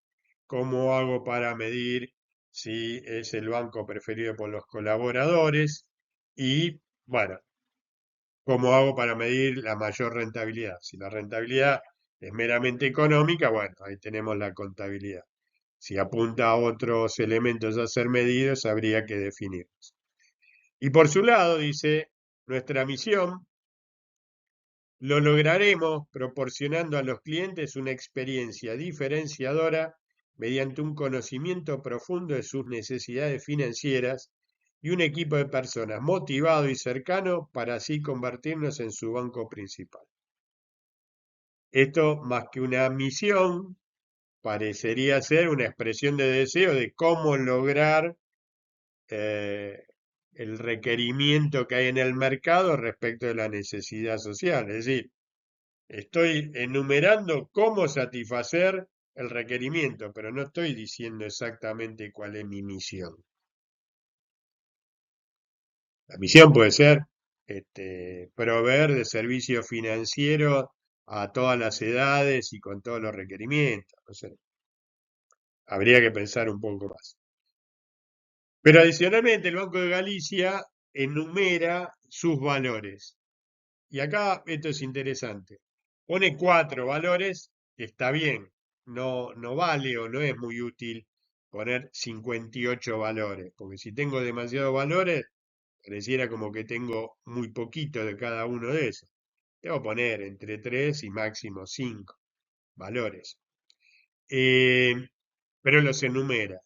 ¿Cómo hago para medir si es el banco preferido por los colaboradores? Y, bueno, ¿cómo hago para medir la mayor rentabilidad? Si la rentabilidad es meramente económica, bueno, ahí tenemos la contabilidad. Si apunta a otros elementos a ser medidos, habría que definirlos. Y por su lado, dice, nuestra misión lo lograremos proporcionando a los clientes una experiencia diferenciadora mediante un conocimiento profundo de sus necesidades financieras y un equipo de personas motivado y cercano para así convertirnos en su banco principal. Esto, más que una misión, parecería ser una expresión de deseo de cómo lograr eh, el requerimiento que hay en el mercado respecto de la necesidad social. Es decir, estoy enumerando cómo satisfacer el requerimiento, pero no estoy diciendo exactamente cuál es mi misión. La misión puede ser proveer de servicios financieros a todas las edades y con todos los requerimientos. No sé, habría que pensar un poco más. Pero adicionalmente el Banco de Galicia enumera sus valores. Y acá esto es interesante. Pone 4 valores, está bien, no vale o no es muy útil poner 58 valores, porque si tengo demasiados valores, pareciera como que tengo muy poquito de cada uno de esos. Debo poner entre 3 y máximo 5 valores. Eh, pero los enumera.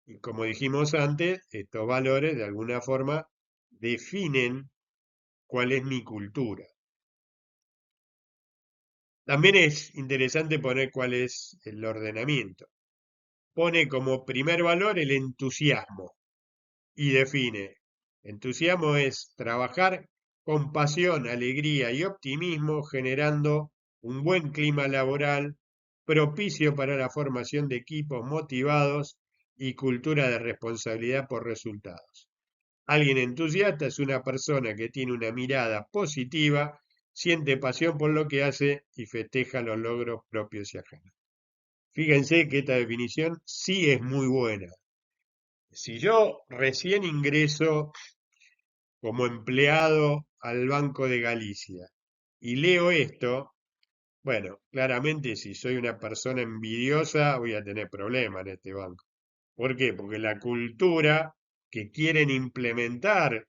Y como dijimos antes, estos valores de alguna forma definen cuál es mi cultura. También es interesante poner cuál es el ordenamiento. Pone como primer valor el entusiasmo y define. Entusiasmo es trabajar con pasión, alegría y optimismo, generando un buen clima laboral propicio para la formación de equipos motivados y cultura de responsabilidad por resultados. Alguien entusiasta es una persona que tiene una mirada positiva, siente pasión por lo que hace y festeja los logros propios y ajenos. Fíjense que esta definición sí es muy buena. Si yo recién ingreso como empleado al Banco de Galicia y leo esto, bueno, claramente si soy una persona envidiosa voy a tener problemas en este banco. ¿Por qué? Porque la cultura que quieren implementar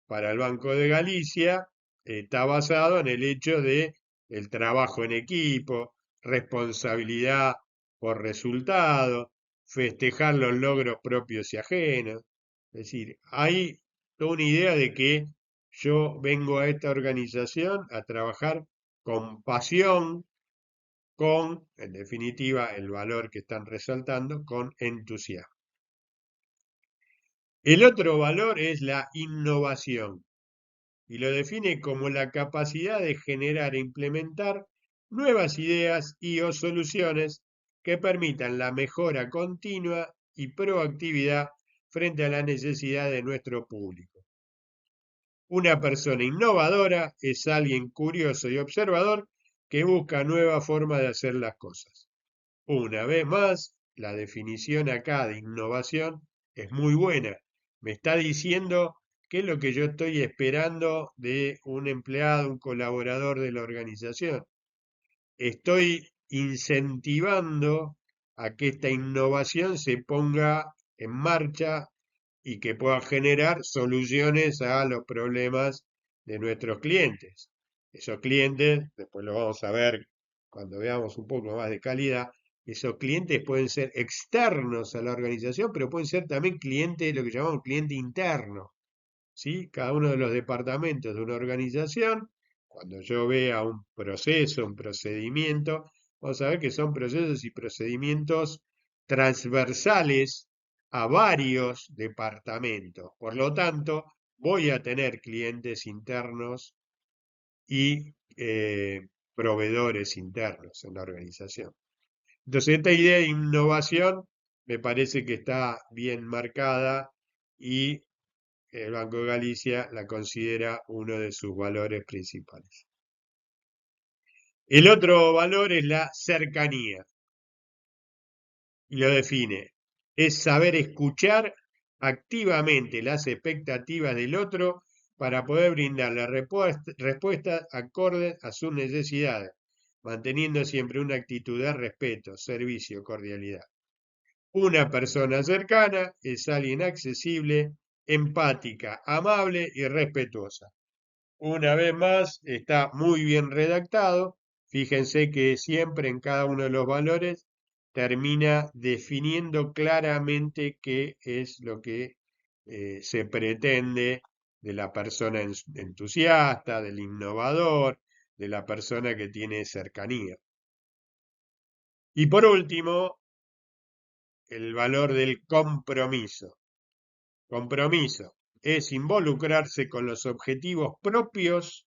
para el Banco de Galicia está basado en el hecho de el trabajo en equipo, responsabilidad por resultado, festejar los logros propios y ajenos. Es decir, hay toda una idea de que yo vengo a esta organización a trabajar con pasión, con, en definitiva, el valor que están resaltando, con entusiasmo. El otro valor es la innovación y lo define como la capacidad de generar e implementar nuevas ideas y o soluciones que permitan la mejora continua y proactividad frente a la necesidad de nuestro público. Una persona innovadora es alguien curioso y observador que busca nuevas formas de hacer las cosas. Una vez más, la definición acá de innovación es muy buena. Me está diciendo qué es lo que yo estoy esperando de un empleado, un colaborador de la organización. Estoy incentivando a que esta innovación se ponga en marcha y que pueda generar soluciones a los problemas de nuestros clientes. Esos clientes, después lo vamos a ver cuando veamos un poco más de calidad, esos clientes pueden ser externos a la organización, pero pueden ser también clientes, lo que llamamos cliente interno. ¿Sí? Cada uno de los departamentos de una organización, cuando yo vea un proceso, un procedimiento, vamos a ver que son procesos y procedimientos transversales a varios departamentos. Por lo tanto, voy a tener clientes internos y proveedores internos en la organización. Entonces, esta idea de innovación me parece que está bien marcada y el Banco de Galicia la considera uno de sus valores principales. El otro valor es la cercanía y lo define. Es saber escuchar activamente las expectativas del otro para poder brindar la respuesta acorde a sus necesidades, manteniendo siempre una actitud de respeto, servicio, cordialidad. Una persona cercana es alguien accesible, empática, amable y respetuosa. Una vez más, está muy bien redactado. Fíjense que siempre en cada uno de los valores termina definiendo claramente qué es lo que se pretende de la persona entusiasta, del innovador, de la persona que tiene cercanía. Y por último, el valor del compromiso. Compromiso es involucrarse con los objetivos propios,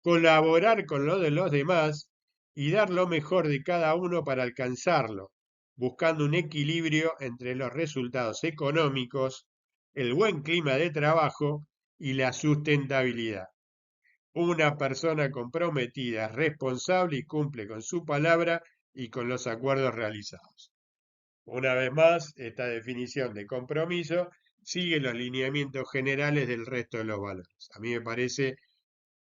colaborar con lo de los demás y dar lo mejor de cada uno para alcanzarlo, buscando un equilibrio entre los resultados económicos, el buen clima de trabajo y la sustentabilidad. Una persona comprometida es responsable y cumple con su palabra y con los acuerdos realizados. Una vez más, esta definición de compromiso sigue los lineamientos generales del resto de los valores. A mí me parece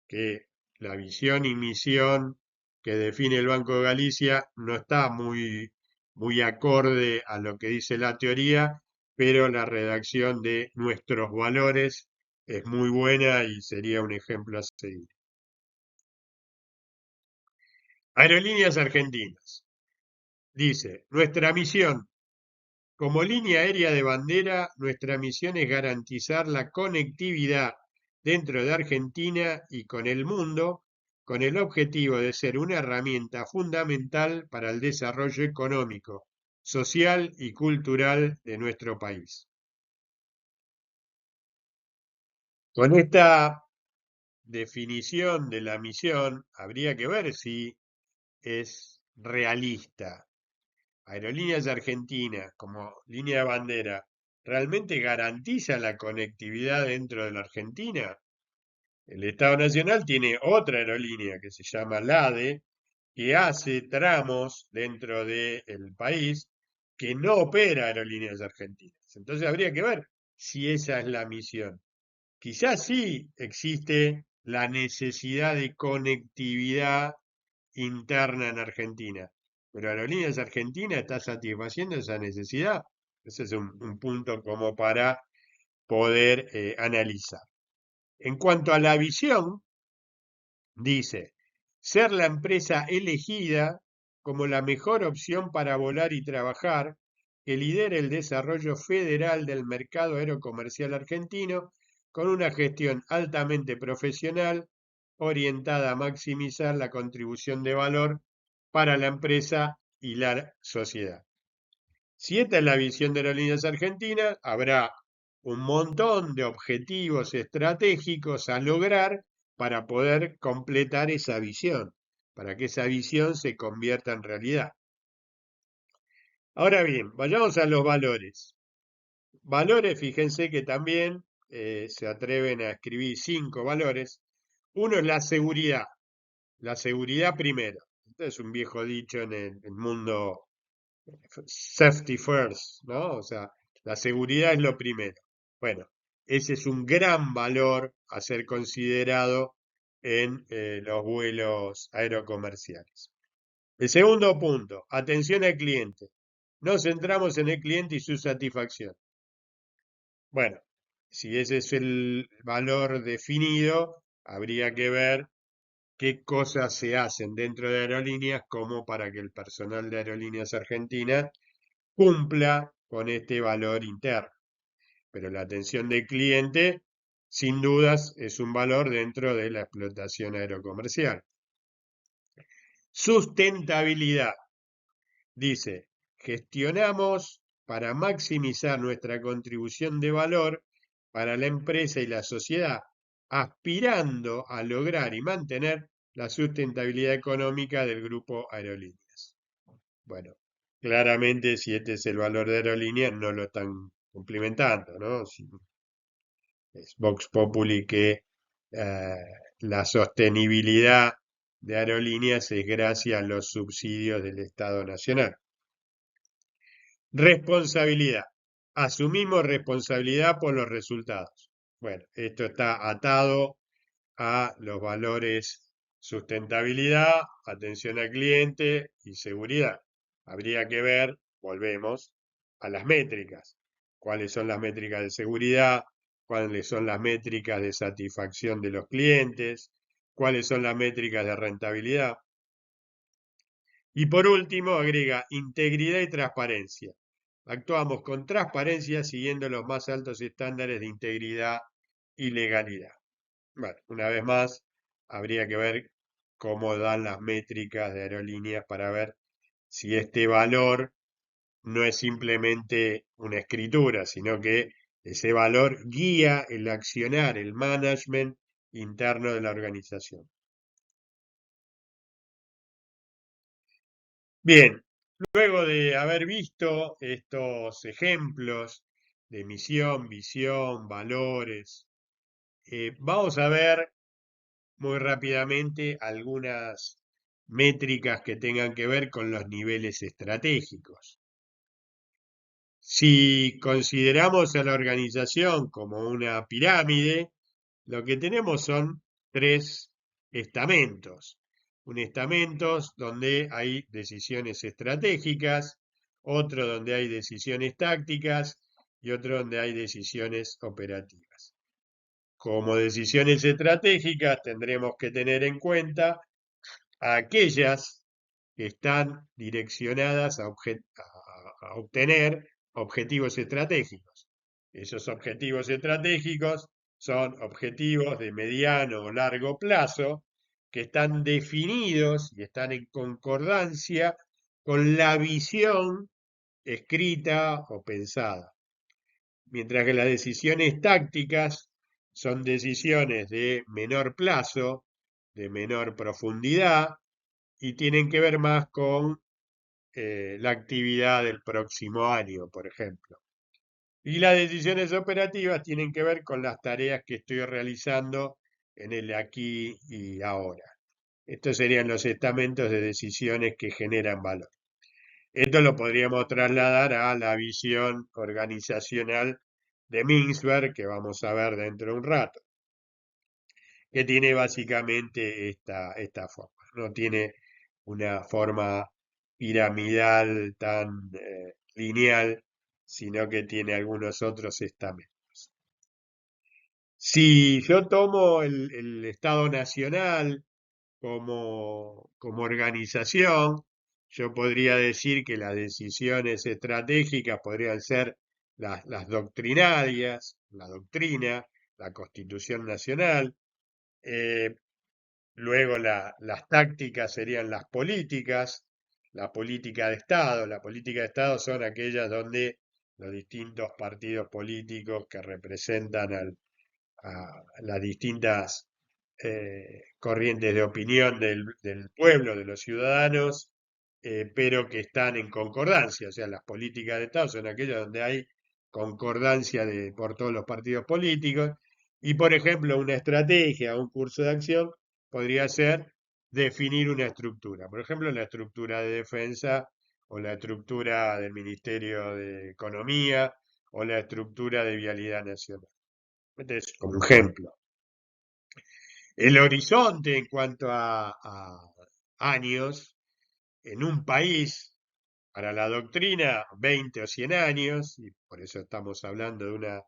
que la visión y misión que define el Banco de Galicia no está muy acorde a lo que dice la teoría, pero la redacción de nuestros valores es muy buena y sería un ejemplo a seguir. Aerolíneas Argentinas. Dice, nuestra misión, como línea aérea de bandera, nuestra misión es garantizar la conectividad dentro de Argentina y con el mundo, con el objetivo de ser una herramienta fundamental para el desarrollo económico, social y cultural de nuestro país. Con esta definición de la misión, habría que ver si es realista. Aerolíneas Argentinas como línea de bandera, ¿realmente garantiza la conectividad dentro de la Argentina? El Estado Nacional tiene otra aerolínea que se llama LADE, que hace tramos dentro del país que no opera Aerolíneas Argentinas. Entonces habría que ver si esa es la misión. Quizás sí existe la necesidad de conectividad interna en Argentina, pero Aerolíneas Argentinas está satisfaciendo esa necesidad. Ese es un punto como para poder analizar. En cuanto a la visión, dice, ser la empresa elegida como la mejor opción para volar y trabajar, que lidere el desarrollo federal del mercado aerocomercial argentino con una gestión altamente profesional orientada a maximizar la contribución de valor para la empresa y la sociedad. Si esta es la visión de Aerolíneas Argentinas, habrá un montón de objetivos estratégicos a lograr para poder completar esa visión, para que esa visión se convierta en realidad. Ahora bien, vayamos a los valores. Valores, fíjense que también se atreven a escribir 5 valores. Uno es la seguridad primero. Este es un viejo dicho en el mundo safety first, ¿no? O sea, la seguridad es lo primero. Bueno, ese es un gran valor a ser considerado en los vuelos aerocomerciales. El segundo punto, atención al cliente. Nos centramos en el cliente y su satisfacción. Bueno, si ese es el valor definido, habría que ver qué cosas se hacen dentro de aerolíneas como para que el personal de Aerolíneas Argentinas cumpla con este valor interno. Pero la atención del cliente, sin dudas, es un valor dentro de la explotación aerocomercial. Sustentabilidad. Dice, gestionamos para maximizar nuestra contribución de valor para la empresa y la sociedad, aspirando a lograr y mantener la sustentabilidad económica del grupo Aerolíneas. Bueno, claramente si este es el valor de Aerolíneas no lo están cumplimentando, ¿no? Es Vox Populi que la sostenibilidad de Aerolíneas es gracias a los subsidios del Estado Nacional. Responsabilidad. Asumimos responsabilidad por los resultados. Bueno, esto está atado a los valores sustentabilidad, atención al cliente y seguridad. Habría que ver, volvemos, a las métricas. ¿Cuáles son las métricas de seguridad? ¿Cuáles son las métricas de satisfacción de los clientes? ¿Cuáles son las métricas de rentabilidad? Y por último, agrega integridad y transparencia. Actuamos con transparencia siguiendo los más altos estándares de integridad y legalidad. Bueno, una vez más, habría que ver cómo dan las métricas de aerolíneas para ver si este valor no es simplemente una escritura, sino que ese valor guía el accionar, el management interno de la organización. Bien, luego de haber visto estos ejemplos de misión, visión, valores, vamos a ver muy rápidamente algunas métricas que tengan que ver con los niveles estratégicos. Si consideramos a la organización como una pirámide, lo que tenemos son tres estamentos. Un estamento donde hay decisiones estratégicas, otro donde hay decisiones tácticas y otro donde hay decisiones operativas. Como decisiones estratégicas tendremos que tener en cuenta a aquellas que están direccionadas a obtener objetivos estratégicos. Esos objetivos estratégicos son objetivos de mediano o largo plazo que están definidos y están en concordancia con la visión escrita o pensada. Mientras que las decisiones tácticas son decisiones de menor plazo, de menor profundidad y tienen que ver más con la actividad del próximo año, por ejemplo. Y las decisiones operativas tienen que ver con las tareas que estoy realizando en el aquí y ahora. Estos serían los estamentos de decisiones que generan valor. Esto lo podríamos trasladar a la visión organizacional de Mintzberg, que vamos a ver dentro de un rato, que tiene básicamente esta forma. No tiene una forma piramidal tan lineal, sino que tiene algunos otros estamentos. Si yo tomo el Estado Nacional como organización, yo podría decir que las decisiones estratégicas podrían ser las doctrinarias, la doctrina, la Constitución Nacional. eh, Luego las tácticas serían las políticas, la política de Estado. La política de Estado son aquellas donde los distintos partidos políticos que representan a las distintas corrientes de opinión del pueblo, de los ciudadanos, pero que están en concordancia. O sea, las políticas de Estado son aquellas donde hay concordancia por todos los partidos políticos. Y, por ejemplo, una estrategia, un curso de acción podría ser definir una estructura. Por ejemplo, la estructura de defensa o la estructura del Ministerio de Economía o la estructura de Vialidad Nacional. Este es como ejemplo. El horizonte en cuanto a años en un país, para la doctrina, 20 o 100 años, y por eso estamos hablando de una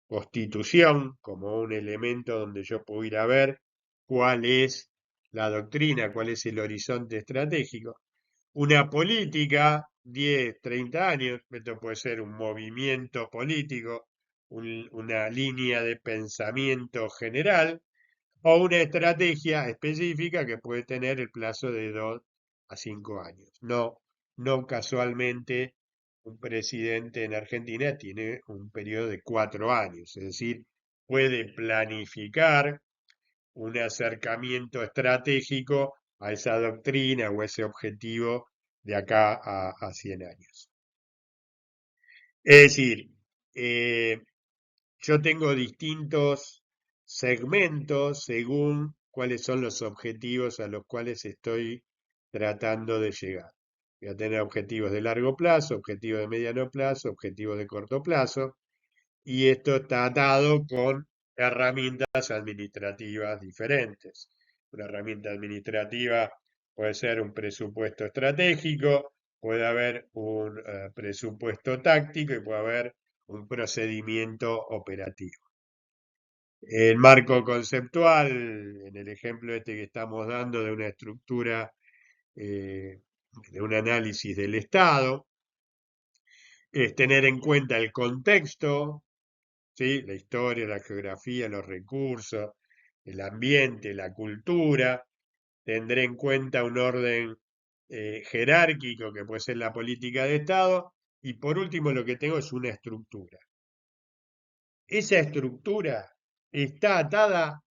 constitución como un elemento donde yo puedo ir a ver cuál es la doctrina, cuál es el horizonte estratégico. Una política, 10, 30 años, esto puede ser un movimiento político, una línea de pensamiento general, o una estrategia específica que puede tener el plazo de 2 a 5 años. No casualmente un presidente en Argentina tiene un periodo de 4 años, es decir, puede planificar un acercamiento estratégico a esa doctrina o ese objetivo de acá a 100 años. Es decir, eh, yo tengo distintos segmentos según cuáles son los objetivos a los cuales estoy tratando de llegar. Voy a tener objetivos de largo plazo, objetivos de mediano plazo, objetivos de corto plazo, y esto está atado con herramientas administrativas diferentes. Una herramienta administrativa puede ser un presupuesto estratégico, puede haber un presupuesto táctico y puede haber un procedimiento operativo. El marco conceptual, en el ejemplo este que estamos dando de una estructura, eh, de un análisis del Estado, es tener en cuenta el contexto, ¿sí? La historia, la geografía, los recursos, el ambiente, la cultura. Tendré en cuenta un orden jerárquico que puede ser la política de Estado. Y por último, lo que tengo es una estructura. Esa estructura está atada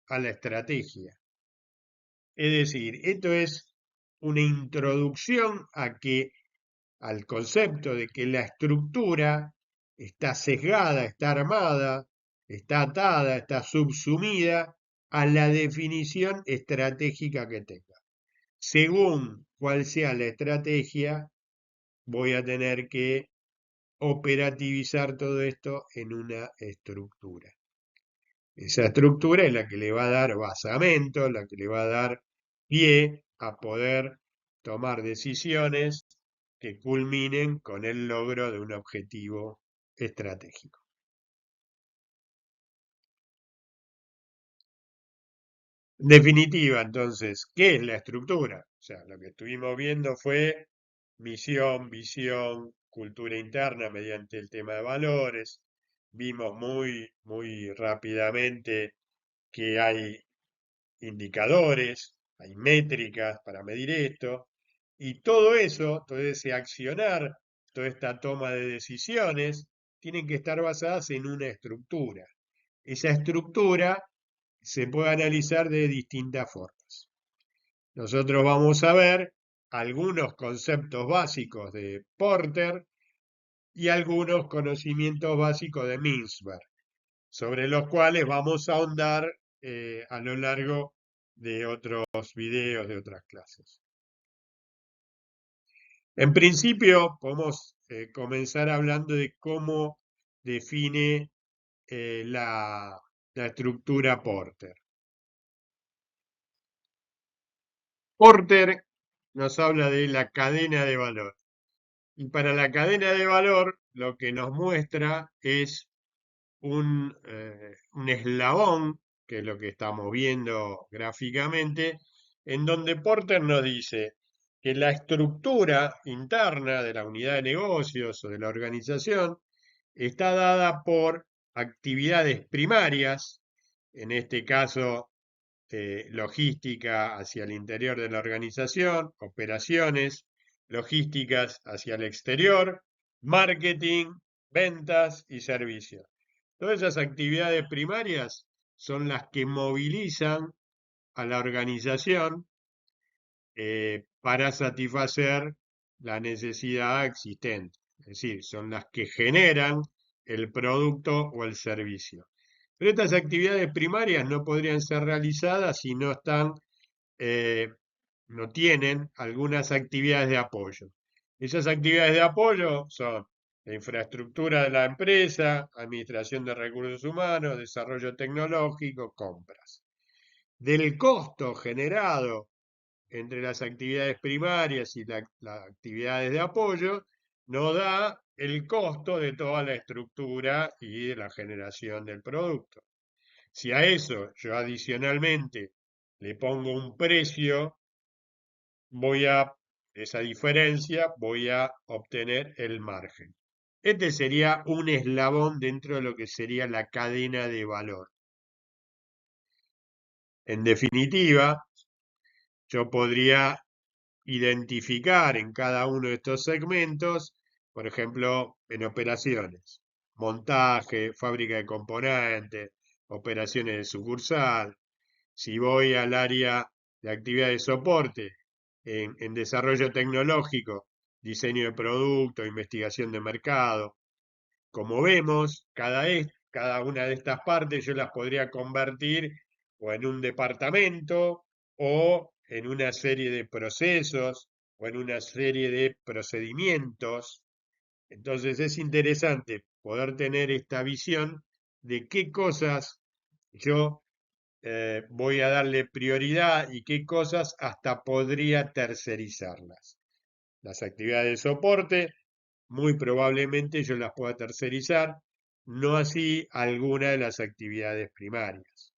a la estrategia. Es decir, esto es una introducción al concepto de que la estructura está sesgada, está armada, está atada, está subsumida a la definición estratégica que tenga. Según cuál sea la estrategia, voy a tener que operativizar todo esto en una estructura. Esa estructura es la que le va a dar basamento, la que le va a dar pie a poder tomar decisiones que culminen con el logro de un objetivo estratégico. En definitiva, entonces, ¿qué es la estructura? O sea, lo que estuvimos viendo fue misión, visión, cultura interna mediante el tema de valores. Vimos muy rápidamente que hay indicadores, hay métricas para medir esto, y todo eso, todo ese accionar, toda esta toma de decisiones, tienen que estar basadas en una estructura. Esa estructura se puede analizar de distintas formas. Nosotros vamos a ver algunos conceptos básicos de Porter y algunos conocimientos básicos de Mintzberg, sobre los cuales vamos a ahondar a lo largo de otros videos, de otras clases. En principio, podemos comenzar hablando de cómo define la estructura Porter. Porter nos habla de la cadena de valor. Y para la cadena de valor, lo que nos muestra es un eslabón, que es lo que estamos viendo gráficamente, en donde Porter nos dice que la estructura interna de la unidad de negocios o de la organización está dada por actividades primarias, en este caso logística hacia el interior de la organización, operaciones, logísticas hacia el exterior, marketing, ventas y servicios. Todas esas actividades primarias son las que movilizan a la organización para satisfacer la necesidad existente. Es decir, son las que generan el producto o el servicio. Pero estas actividades primarias no podrían ser realizadas si no están, no tienen algunas actividades de apoyo. Esas actividades de apoyo son la infraestructura de la empresa, administración de recursos humanos, desarrollo tecnológico, compras. Del costo generado entre las actividades primarias y las actividades de apoyo, nos da el costo de toda la estructura y de la generación del producto. Si a eso yo adicionalmente le pongo un precio, esa diferencia, voy a obtener el margen. Este sería un eslabón dentro de lo que sería la cadena de valor. En definitiva, yo podría identificar en cada uno de estos segmentos, por ejemplo, en operaciones, montaje, fábrica de componentes, operaciones de sucursal. Si voy al área de actividad de soporte, en desarrollo tecnológico, diseño de producto, investigación de mercado. Como vemos, cada una de estas partes yo las podría convertir o en un departamento o en una serie de procesos o en una serie de procedimientos. Entonces es interesante poder tener esta visión de qué cosas yo voy a darle prioridad y qué cosas hasta podría tercerizarlas. Las actividades de soporte, muy probablemente yo las pueda tercerizar, no así alguna de las actividades primarias.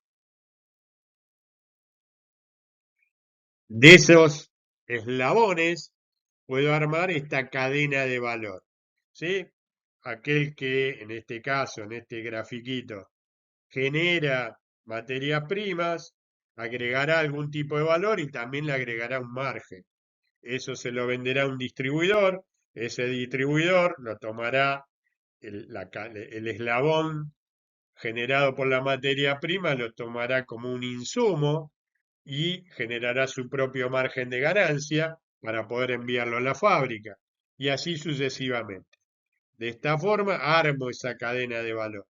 De esos eslabones puedo armar esta cadena de valor, ¿sí? Aquel que, en este caso, en este grafiquito, genera materias primas, agregará algún tipo de valor y también le agregará un margen. Eso se lo venderá a un distribuidor, ese distribuidor lo tomará el eslabón generado por la materia prima, lo tomará como un insumo y generará su propio margen de ganancia para poder enviarlo a la fábrica y así sucesivamente. De esta forma armo esa cadena de valor.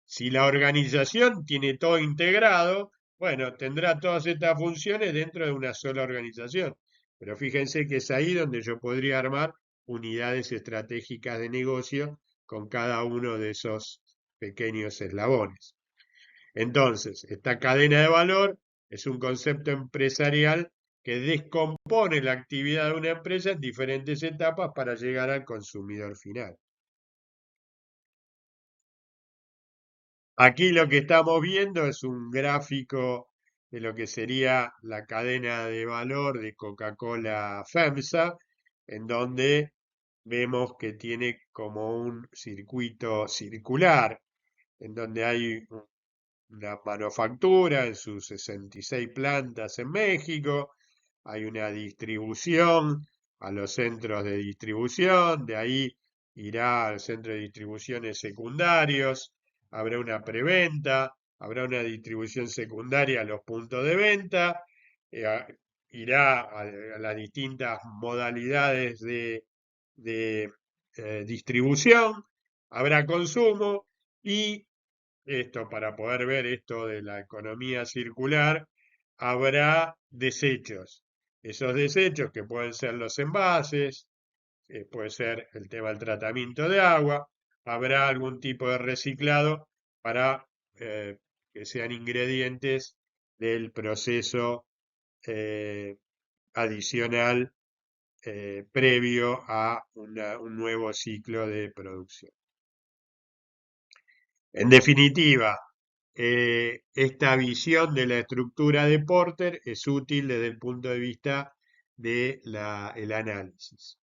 Si la organización tiene todo integrado, bueno, tendrá todas estas funciones dentro de una sola organización. Pero fíjense que es ahí donde yo podría armar unidades estratégicas de negocio con cada uno de esos pequeños eslabones. Entonces, esta cadena de valor es un concepto empresarial que descompone la actividad de una empresa en diferentes etapas para llegar al consumidor final. Aquí lo que estamos viendo es un gráfico de lo que sería la cadena de valor de Coca-Cola FEMSA, en donde vemos que tiene como un circuito circular, en donde hay una manufactura en sus 66 plantas en México, hay una distribución a los centros de distribución, de ahí irá al centro de distribuciones secundarios, habrá una preventa, habrá una distribución secundaria a los puntos de venta, irá a las distintas modalidades de distribución, habrá consumo y esto, para poder ver esto de la economía circular, habrá desechos. Esos desechos que pueden ser los envases, puede ser el tema del tratamiento de agua, habrá algún tipo de reciclado para que sean ingredientes del proceso eh, adicional previo a un nuevo ciclo de producción. En definitiva, esta visión de la estructura de Porter es útil desde el punto de vista del análisis.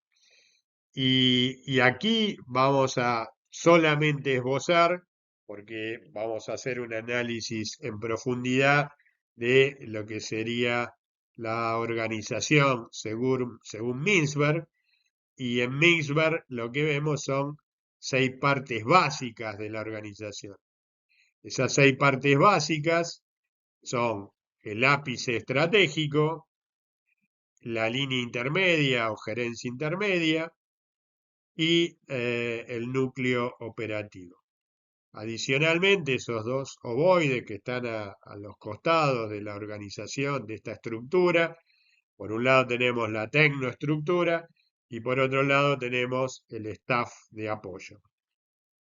Y aquí vamos a solamente esbozar, porque vamos a hacer un análisis en profundidad de lo que sería la organización según Mintzberg, y en Mintzberg lo que vemos son 6 partes básicas de la organización. Esas 6 partes básicas son el ápice estratégico, la línea intermedia o gerencia intermedia y el núcleo operativo. Adicionalmente, esos dos ovoides que están a los costados de la organización de esta estructura, por un lado tenemos la tecnoestructura y por otro lado tenemos el staff de apoyo.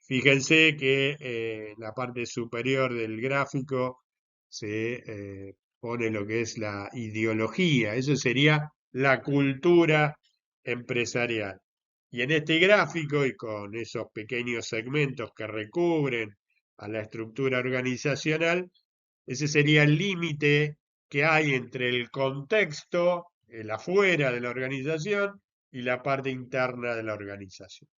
Fíjense que en la parte superior del gráfico se pone lo que es la ideología, eso sería la cultura empresarial. Y en este gráfico y con esos pequeños segmentos que recubren a la estructura organizacional, ese sería el límite que hay entre el contexto, el afuera de la organización, y la parte interna de la organización.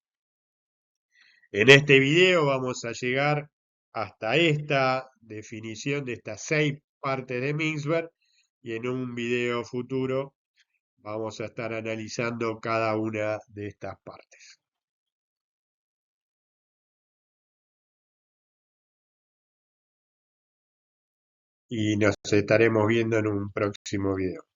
En este video vamos a llegar hasta esta definición de estas 6 partes de Mintzberg y en un video futuro vamos a estar analizando cada una de estas partes. Y nos estaremos viendo en un próximo video.